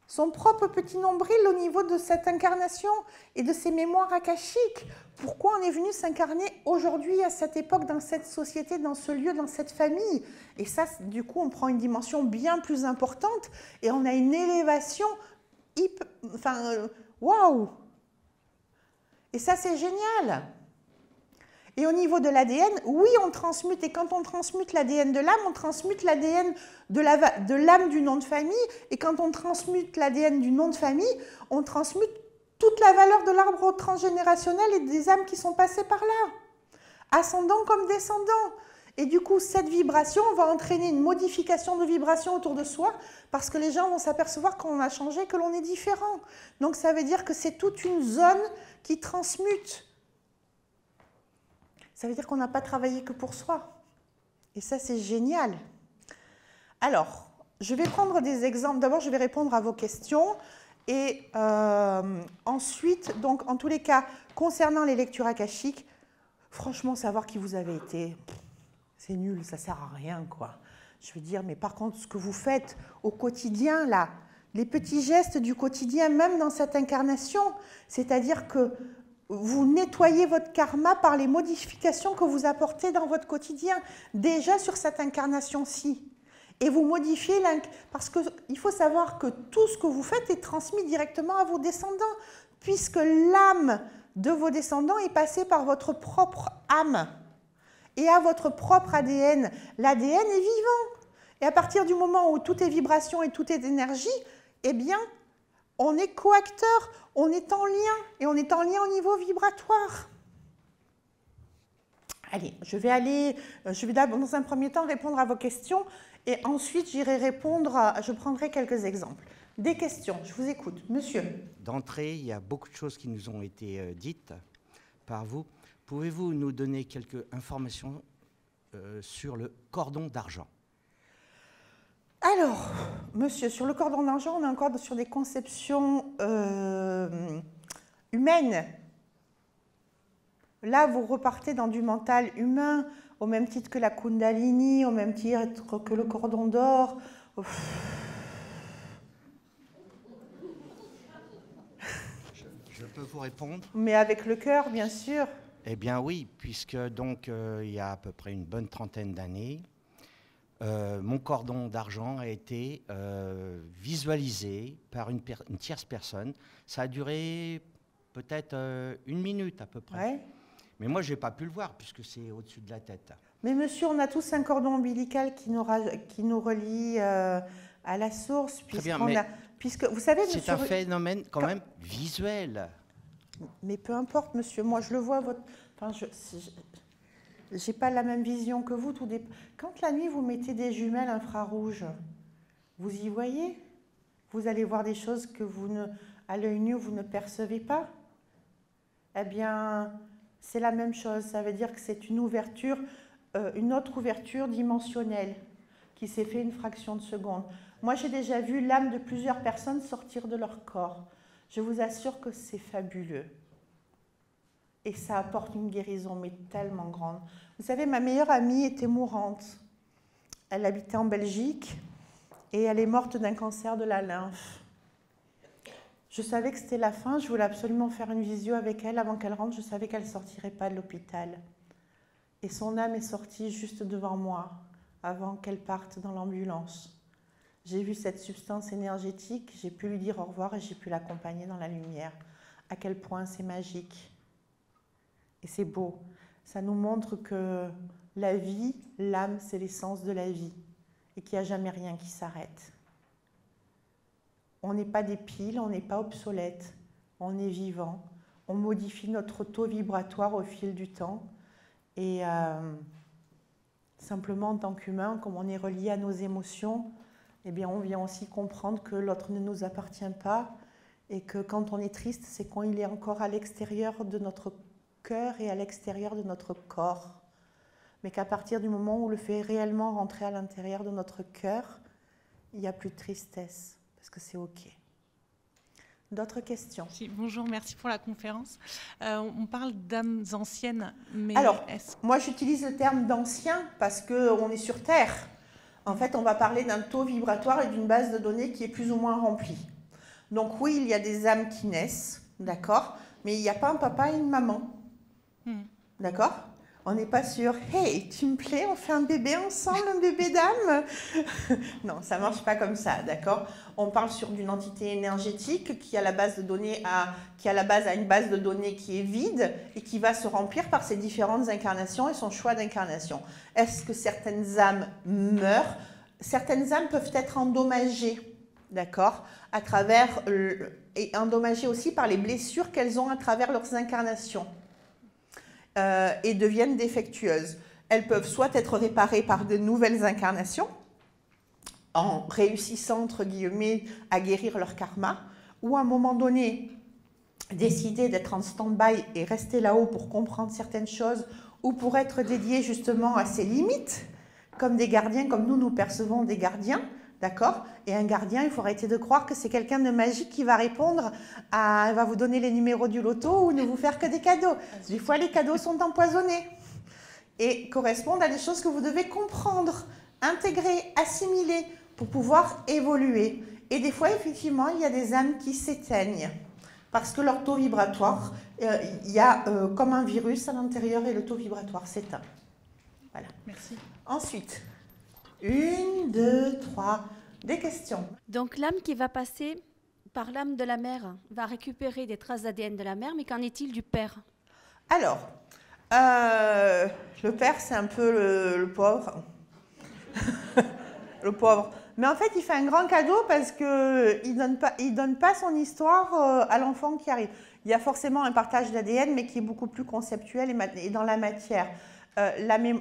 [SPEAKER 1] Son propre petit nombril au niveau de cette incarnation et de ses mémoires akashiques. Pourquoi on est venu s'incarner aujourd'hui, à cette époque, dans cette société, dans ce lieu, dans cette famille? Et ça, du coup, on prend une dimension bien plus importante et on a une élévation, waouh! Et ça, c'est génial. Et au niveau de l'ADN, oui, on transmute. Et quand on transmute l'ADN de l'âme, on transmute l'ADN de l'âme du nom de famille. Et quand on transmute l'ADN du nom de famille, on transmute toute la valeur de l'arbre transgénérationnel et des âmes qui sont passées par là, ascendants comme descendants. Et du coup, cette vibration va entraîner une modification de vibration autour de soi parce que les gens vont s'apercevoir qu'on a changé, que l'on est différent. Donc ça veut dire que c'est toute une zone qui transmute. Ça veut dire qu'on n'a pas travaillé que pour soi. Et ça, c'est génial. Alors, je vais prendre des exemples. D'abord, je vais répondre à vos questions. Et ensuite, donc, en tous les cas, concernant les lectures akashiques, franchement, savoir qui vous avez été, c'est nul, ça ne sert à rien, quoi. Je veux dire, mais par contre, ce que vous faites au quotidien, là, les petits gestes du quotidien, même dans cette incarnation, c'est-à-dire que vous nettoyez votre karma par les modifications que vous apportez dans votre quotidien, déjà sur cette incarnation-ci. Et vous modifiez, parce qu'il faut savoir que tout ce que vous faites est transmis directement à vos descendants, puisque l'âme de vos descendants est passée par votre propre âme et à votre propre ADN. L'ADN est vivant. Et à partir du moment où tout est vibration et tout est énergie, eh bien, on est coacteur, on est en lien, et on est en lien au niveau vibratoire. Allez, je vais dans un premier temps répondre à vos questions, et ensuite je prendrai quelques exemples. Des questions, je vous écoute. Monsieur.
[SPEAKER 2] D'entrée, il y a beaucoup de choses qui nous ont été dites par vous. Pouvez-vous nous donner quelques informations sur le cordon d'argent ?
[SPEAKER 1] Alors, monsieur, sur le cordon d'argent, on est encore sur des conceptions humaines. Là, vous repartez dans du mental humain, au même titre que la Kundalini, au même titre que le cordon d'or.
[SPEAKER 2] Je peux vous répondre ?
[SPEAKER 1] Mais avec le cœur, bien sûr.
[SPEAKER 2] Eh bien oui, puisque donc il y a à peu près une bonne trentaine d'années, mon cordon d'argent a été visualisé par une tierce personne. Ça a duré peut-être 1 minute à peu près.
[SPEAKER 1] Ouais.
[SPEAKER 2] Mais moi, je n'ai pas pu le voir puisque c'est au-dessus de la tête.
[SPEAKER 1] Mais monsieur, on a tous un cordon ombilical qui nous relie à la source.
[SPEAKER 2] Très bien, mais
[SPEAKER 1] puisque, vous savez, monsieur,
[SPEAKER 2] c'est un phénomène quand même visuel.
[SPEAKER 1] Mais peu importe, monsieur. Moi, je le vois. Enfin, j'ai pas la même vision que vous. Quand la nuit, vous mettez des jumelles infrarouges, vous y voyez? Vous allez voir des choses que à l'œil nu, vous ne percevez pas. Eh bien, c'est la même chose. Ça veut dire que c'est une ouverture, une autre ouverture dimensionnelle qui s'est fait une fraction de seconde. Moi, j'ai déjà vu l'âme de plusieurs personnes sortir de leur corps. Je vous assure que c'est fabuleux. Et ça apporte une guérison, mais tellement grande. Vous savez, ma meilleure amie était mourante. Elle habitait en Belgique et elle est morte d'un cancer de la lymphe. Je savais que c'était la fin, je voulais absolument faire une visio avec elle avant qu'elle rentre. Je savais qu'elle ne sortirait pas de l'hôpital. Et son âme est sortie juste devant moi, avant qu'elle parte dans l'ambulance. J'ai vu cette substance énergétique, j'ai pu lui dire au revoir et j'ai pu l'accompagner dans la lumière. À quel point c'est magique. Et c'est beau. Ça nous montre que la vie, l'âme, c'est l'essence de la vie et qu'il n'y a jamais rien qui s'arrête. On n'est pas des piles, on n'est pas obsolète, on est vivant. On modifie notre taux vibratoire au fil du temps et simplement en tant qu'humain, comme on est relié à nos émotions, eh bien, on vient aussi comprendre que l'autre ne nous appartient pas et que quand on est triste, c'est quand il est encore à l'extérieur de notre cœur et à l'extérieur de notre corps. Mais qu'à partir du moment où on le fait réellement rentrer à l'intérieur de notre cœur, il n'y a plus de tristesse, parce que c'est OK. D'autres questions?
[SPEAKER 3] Si, bonjour, merci pour la conférence. On parle d'âmes anciennes, mais
[SPEAKER 1] alors, moi j'utilise le terme d'ancien parce qu'on est sur Terre. En fait, on va parler d'un taux vibratoire et d'une base de données qui est plus ou moins remplie. Donc oui, il y a des âmes qui naissent, d'accord, mais il n'y a pas un papa et une maman, d'accord? On n'est pas sur « Hey, tu me plais, on fait un bébé ensemble, un bébé d'âme ?» Non, ça ne marche pas comme ça, d'accord? On parle sur d'une entité énergétique qui a la base de données qui a la base à une base de données qui est vide et qui va se remplir par ses différentes incarnations et son choix d'incarnation. Est-ce que certaines âmes meurent? Certaines âmes peuvent être endommagées, d'accord? À travers et endommagées aussi par les blessures qu'elles ont à travers leurs incarnations. Et deviennent défectueuses. Elles peuvent soit être réparées par de nouvelles incarnations, en réussissant, entre guillemets, à guérir leur karma, ou à un moment donné, décider d'être en stand-by et rester là-haut pour comprendre certaines choses, ou pour être dédiées justement à ses limites, comme des gardiens, comme nous percevons des gardiens, d'accord? Et un gardien, il faut arrêter de croire que c'est quelqu'un de magique qui va répondre à... va vous donner les numéros du loto ou ne vous faire que des cadeaux. Des fois, les cadeaux sont empoisonnés et correspondent à des choses que vous devez comprendre, intégrer, assimiler pour pouvoir évoluer. Et des fois, effectivement, il y a des âmes qui s'éteignent parce que leur taux vibratoire, il y a comme un virus à l'intérieur et le taux vibratoire s'éteint. Voilà.
[SPEAKER 3] Merci.
[SPEAKER 1] Ensuite... 1, 2, 3, des questions.
[SPEAKER 4] Donc l'âme qui va passer par l'âme de la mère va récupérer des traces d'ADN de la mère, mais qu'en est-il du père?
[SPEAKER 1] Alors, le père, c'est un peu le pauvre. Le pauvre. Mais en fait, il fait un grand cadeau parce qu'il ne donne pas son histoire à l'enfant qui arrive. Il y a forcément un partage d'ADN, mais qui est beaucoup plus conceptuel et dans la matière.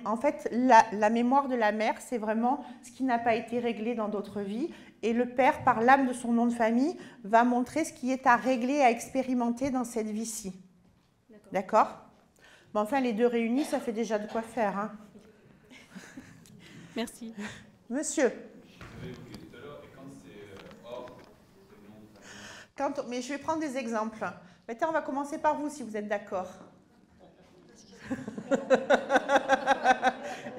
[SPEAKER 1] En fait, la mémoire de la mère, c'est vraiment ce qui n'a pas été réglé dans d'autres vies. Et le père, par l'âme de son nom de famille, va montrer ce qui est à régler, à expérimenter dans cette vie-ci. D'accord? Mais enfin, les deux réunis, ça fait déjà de quoi faire. Hein.
[SPEAKER 4] Merci.
[SPEAKER 1] Monsieur. Mais je vais prendre des exemples. Maintenant, on va commencer par vous, si vous êtes d'accord.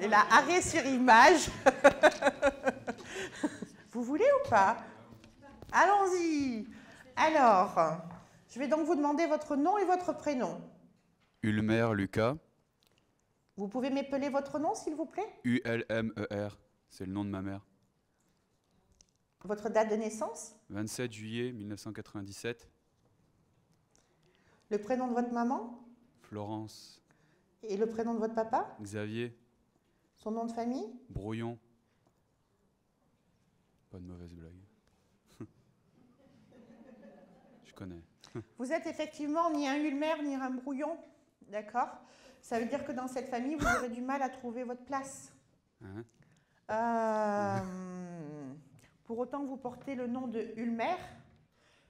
[SPEAKER 1] Et là, arrêt sur image. Vous voulez ou pas? Allons-y. Alors, je vais donc vous demander votre nom et votre prénom.
[SPEAKER 5] Ulmer Lucas.
[SPEAKER 1] Vous pouvez m'épeler votre nom, s'il vous plaît?
[SPEAKER 5] ULMER, c'est le nom de ma mère.
[SPEAKER 1] Votre date de naissance?
[SPEAKER 5] 27 juillet 1997.
[SPEAKER 1] Le prénom de votre maman?
[SPEAKER 5] Florence.
[SPEAKER 1] Et le prénom de votre papa?
[SPEAKER 5] Xavier.
[SPEAKER 1] Son nom de famille?
[SPEAKER 5] Brouillon. Pas de mauvaise blague. Je connais.
[SPEAKER 1] Vous êtes effectivement ni un Ulmer ni un Brouillon, d'accord? Ça veut dire que dans cette famille, vous aurez du mal à trouver votre place. Pour autant, vous portez le nom de Ulmer.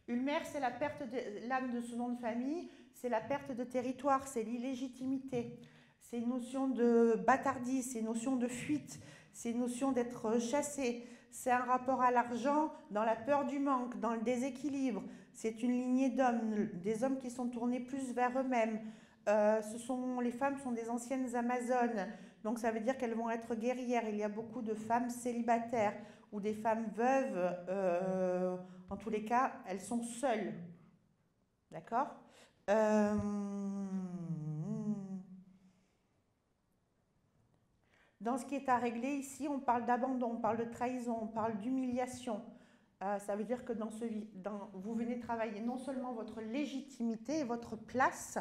[SPEAKER 1] Ulmer, c'est la perte de l'âme de ce nom de famille, c'est la perte de territoire, c'est l'illégitimité, c'est une notion de bâtardise, c'est une notion de fuite, c'est une notion d'être chassé, c'est un rapport à l'argent dans la peur du manque, dans le déséquilibre, c'est une lignée d'hommes, des hommes qui sont tournés plus vers eux-mêmes. Les femmes sont des anciennes Amazones, donc ça veut dire qu'elles vont être guerrières. Il y a beaucoup de femmes célibataires ou des femmes veuves, en tous les cas, elles sont seules. D'accord? Dans ce qui est à régler ici, on parle d'abandon, on parle de trahison, on parle d'humiliation. Ça veut dire que vous venez travailler non seulement votre légitimité et votre place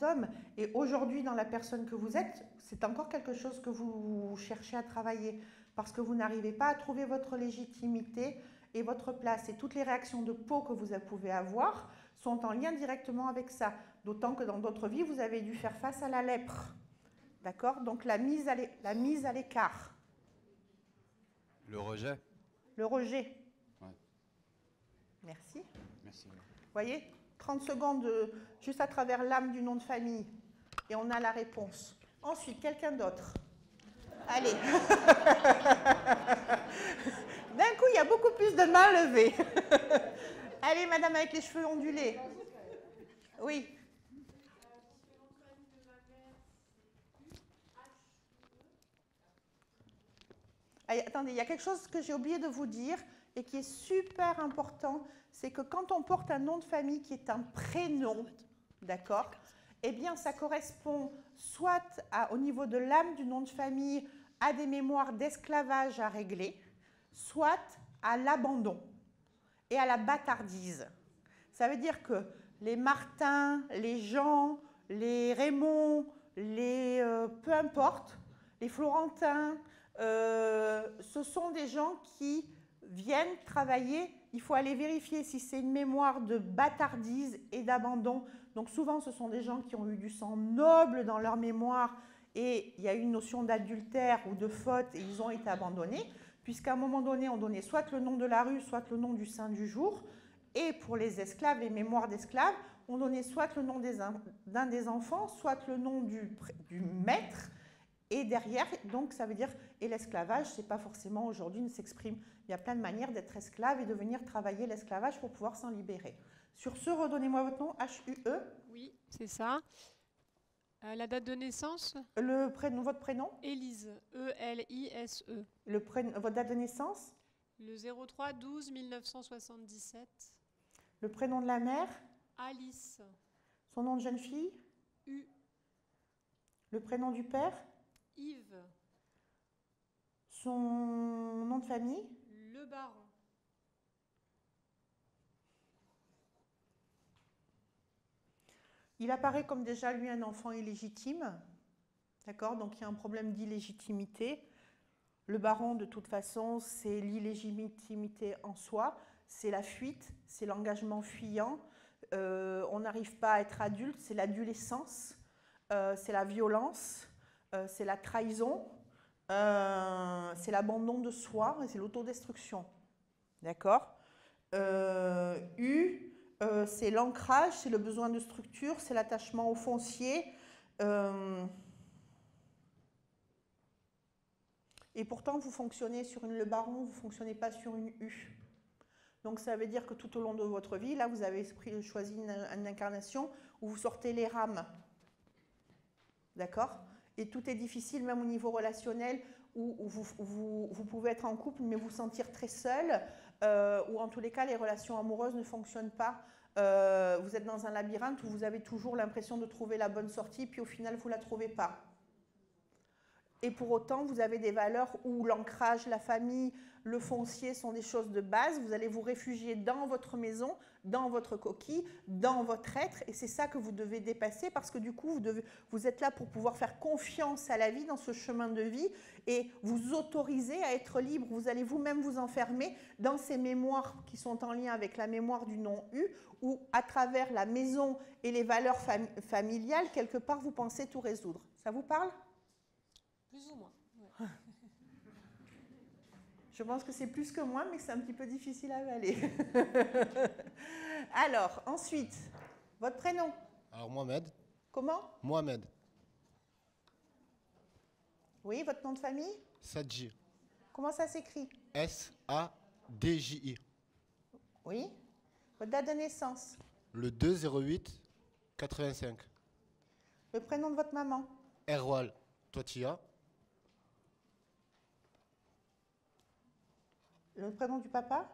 [SPEAKER 1] d'homme. Et aujourd'hui, dans la personne que vous êtes, c'est encore quelque chose que vous cherchez à travailler parce que vous n'arrivez pas à trouver votre légitimité et votre place. Et toutes les réactions de peau que vous pouvez avoir sont en lien directement avec ça. D'autant que dans d'autres vies, vous avez dû faire face à la lèpre. D'accord? Donc la mise à l'écart.
[SPEAKER 5] Le rejet.
[SPEAKER 1] Le rejet.
[SPEAKER 5] Ouais.
[SPEAKER 1] Merci.
[SPEAKER 5] Merci.
[SPEAKER 1] Vous voyez, 30 secondes juste à travers l'âme du nom de famille. Et on a la réponse. Ensuite, quelqu'un d'autre. Allez. D'un coup, il y a beaucoup plus de mains levées. Allez, madame avec les cheveux ondulés. Oui. Allez, attendez, il y a quelque chose que j'ai oublié de vous dire et qui est super important, c'est que quand on porte un nom de famille qui est un prénom, d'accord, eh bien ça correspond soit au niveau de l'âme du nom de famille à des mémoires d'esclavage à régler, soit à l'abandon et à la bâtardise. Ça veut dire que les Martin, les Jean, les Raymond, peu importe, les Florentins, ce sont des gens qui viennent travailler. Il faut aller vérifier si c'est une mémoire de bâtardise et d'abandon. Donc souvent, ce sont des gens qui ont eu du sang noble dans leur mémoire et il y a eu une notion d'adultère ou de faute et ils ont été abandonnés, puisqu'à un moment donné, on donnait soit le nom de la rue, soit le nom du saint du jour. Et pour les esclaves, les mémoires d'esclaves, on donnait soit le nom d'un des enfants, soit le nom du maître. Et derrière, donc ça veut dire, et l'esclavage, c'est pas forcément aujourd'hui ne s'exprime. Il y a plein de manières d'être esclave et de venir travailler l'esclavage pour pouvoir s'en libérer. Sur ce, redonnez-moi votre nom, H-U-E.
[SPEAKER 6] Oui, c'est ça. La date de naissance?
[SPEAKER 1] Votre prénom?
[SPEAKER 6] Élise, E-L-I-S-E.
[SPEAKER 1] Votre date de naissance?
[SPEAKER 6] Le 03-12-1977.
[SPEAKER 1] Le prénom de la mère?
[SPEAKER 6] Alice.
[SPEAKER 1] Son nom de jeune fille?
[SPEAKER 6] U.
[SPEAKER 1] Le prénom du père?
[SPEAKER 6] Yves.
[SPEAKER 1] Son nom de famille?
[SPEAKER 6] Le Baron.
[SPEAKER 1] Il apparaît comme déjà, lui, un enfant illégitime. D'accord? Donc, il y a un problème d'illégitimité. Le baron, de toute façon, c'est l'illégitimité en soi. C'est la fuite, c'est l'engagement fuyant. On n'arrive pas à être adulte, c'est l'adolescence, c'est la violence, c'est la trahison, c'est l'abandon de soi, c'est l'autodestruction. D'accord? C'est l'ancrage, c'est le besoin de structure, c'est l'attachement au foncier. Et pourtant, vous fonctionnez sur le baron, vous ne fonctionnez pas sur une U. Donc ça veut dire que tout au long de votre vie, là, vous avez choisi une incarnation où vous sortez les rames. D'accord? Et tout est difficile, même au niveau relationnel, où vous pouvez être en couple, mais vous sentir très seul, ou en tous les cas, les relations amoureuses ne fonctionnent pas. Vous êtes dans un labyrinthe où vous avez toujours l'impression de trouver la bonne sortie, puis au final, vous ne la trouvez pas. Et pour autant, vous avez des valeurs où l'ancrage, la famille, le foncier sont des choses de base. Vous allez vous réfugier dans votre maison, dans votre coquille, dans votre être. Et c'est ça que vous devez dépasser parce que du coup, vous êtes là pour pouvoir faire confiance à la vie dans ce chemin de vie et vous autoriser à être libre. Vous allez vous-même vous enfermer dans ces mémoires qui sont en lien avec la mémoire du non-U où, à travers la maison et les valeurs familiales, quelque part, vous pensez tout résoudre. Ça vous parle ?
[SPEAKER 6] Plus ou moins. Ouais.
[SPEAKER 1] Je pense que c'est plus que moi, mais que c'est un petit peu difficile à avaler. Alors, ensuite, votre prénom?
[SPEAKER 7] Alors, Mohamed.
[SPEAKER 1] Comment?
[SPEAKER 7] Mohamed.
[SPEAKER 1] Oui, votre nom de famille?
[SPEAKER 7] Sadji.
[SPEAKER 1] Comment ça s'écrit?
[SPEAKER 7] S-A-D-J-I.
[SPEAKER 1] Oui. Votre date de naissance?
[SPEAKER 7] Le 2-08-85.
[SPEAKER 1] Le prénom de votre maman?
[SPEAKER 7] Erwal Toitia.
[SPEAKER 1] Le prénom du papa?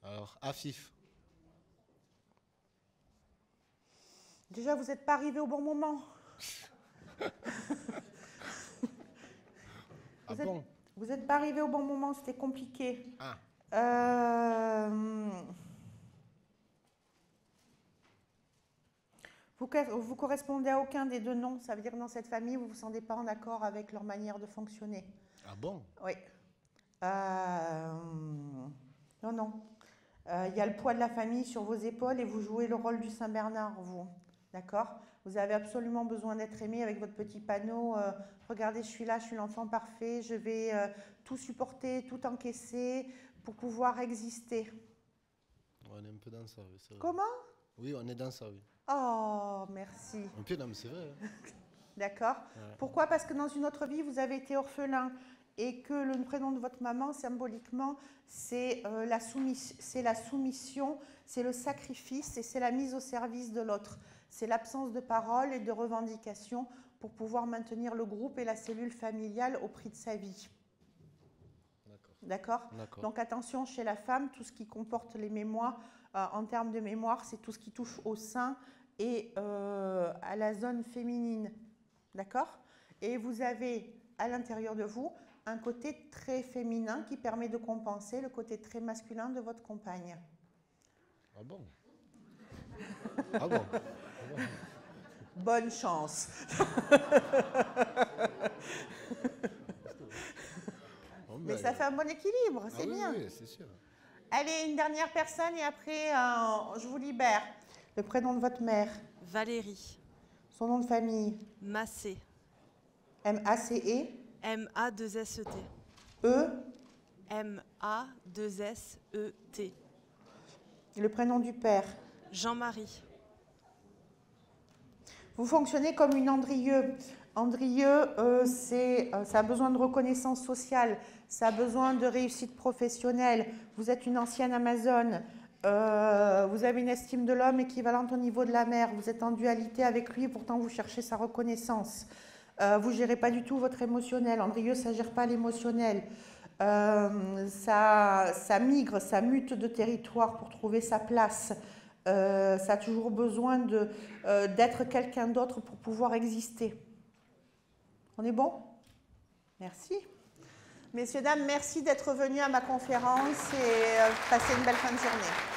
[SPEAKER 7] Alors, Afif.
[SPEAKER 1] Déjà, vous n'êtes pas arrivé au bon moment. Vous n'êtes pas arrivé au bon moment, c'était compliqué.
[SPEAKER 7] Ah.
[SPEAKER 1] Vous correspondez à aucun des deux noms. Ça veut dire que dans cette famille, vous ne vous sentez pas en accord avec leur manière de fonctionner.
[SPEAKER 7] Ah bon?
[SPEAKER 1] Oui. Non, non. Il y a le poids de la famille sur vos épaules et vous jouez le rôle du Saint-Bernard, vous. D'accord? Vous avez absolument besoin d'être aimé avec votre petit panneau. Regardez, je suis là, je suis l'enfant parfait. Je vais tout supporter, tout encaisser pour pouvoir exister.
[SPEAKER 7] On est un peu dans ça, oui.
[SPEAKER 1] Comment?
[SPEAKER 7] Oui, on est dans ça, oui.
[SPEAKER 1] Oh, merci.
[SPEAKER 7] Un peu, non, mais c'est vrai. Hein.
[SPEAKER 1] D'accord.
[SPEAKER 7] Ouais.
[SPEAKER 1] Pourquoi? Parce que dans une autre vie, vous avez été orphelin. et que le prénom de votre maman, symboliquement, c'est la soumission, c'est le sacrifice et c'est la mise au service de l'autre. C'est l'absence de parole et de revendication pour pouvoir maintenir le groupe et la cellule familiale au prix de sa vie. D'accord ? Donc attention, chez la femme, tout ce qui comporte les mémoires, en termes de mémoire, c'est tout ce qui touche au sein et à la zone féminine. D'accord ? Et vous avez à l'intérieur de vous un côté très féminin qui permet de compenser le côté très masculin de votre compagne.
[SPEAKER 7] Ah bon? Ah bon? Ah bon.
[SPEAKER 1] Bonne chance. Mais ça fait un bon équilibre, c'est bien.
[SPEAKER 7] Oui, c'est sûr.
[SPEAKER 1] Allez, une dernière personne et après, je vous libère. Le prénom de votre mère.
[SPEAKER 8] Valérie.
[SPEAKER 1] Son nom de famille.
[SPEAKER 8] Massé.
[SPEAKER 1] M-A-C-E.
[SPEAKER 8] M-A-2-S-E-T.
[SPEAKER 1] E.
[SPEAKER 8] M-A-2-S-E-T.
[SPEAKER 1] Le prénom du père.
[SPEAKER 8] Jean-Marie.
[SPEAKER 1] Vous fonctionnez comme une Andrieux. Andrieux, ça a besoin de reconnaissance sociale, ça a besoin de réussite professionnelle. Vous êtes une ancienne Amazone. Vous avez une estime de l'homme équivalente au niveau de la mère. Vous êtes en dualité avec lui et pourtant vous cherchez sa reconnaissance. Vous ne gérez pas du tout votre émotionnel. Andrieux, ça ne gère pas l'émotionnel. Ça migre, ça mute de territoire pour trouver sa place. Ça a toujours besoin d'être quelqu'un d'autre pour pouvoir exister. On est bon? Merci. Messieurs, dames, merci d'être venus à ma conférence et passez une belle fin de journée.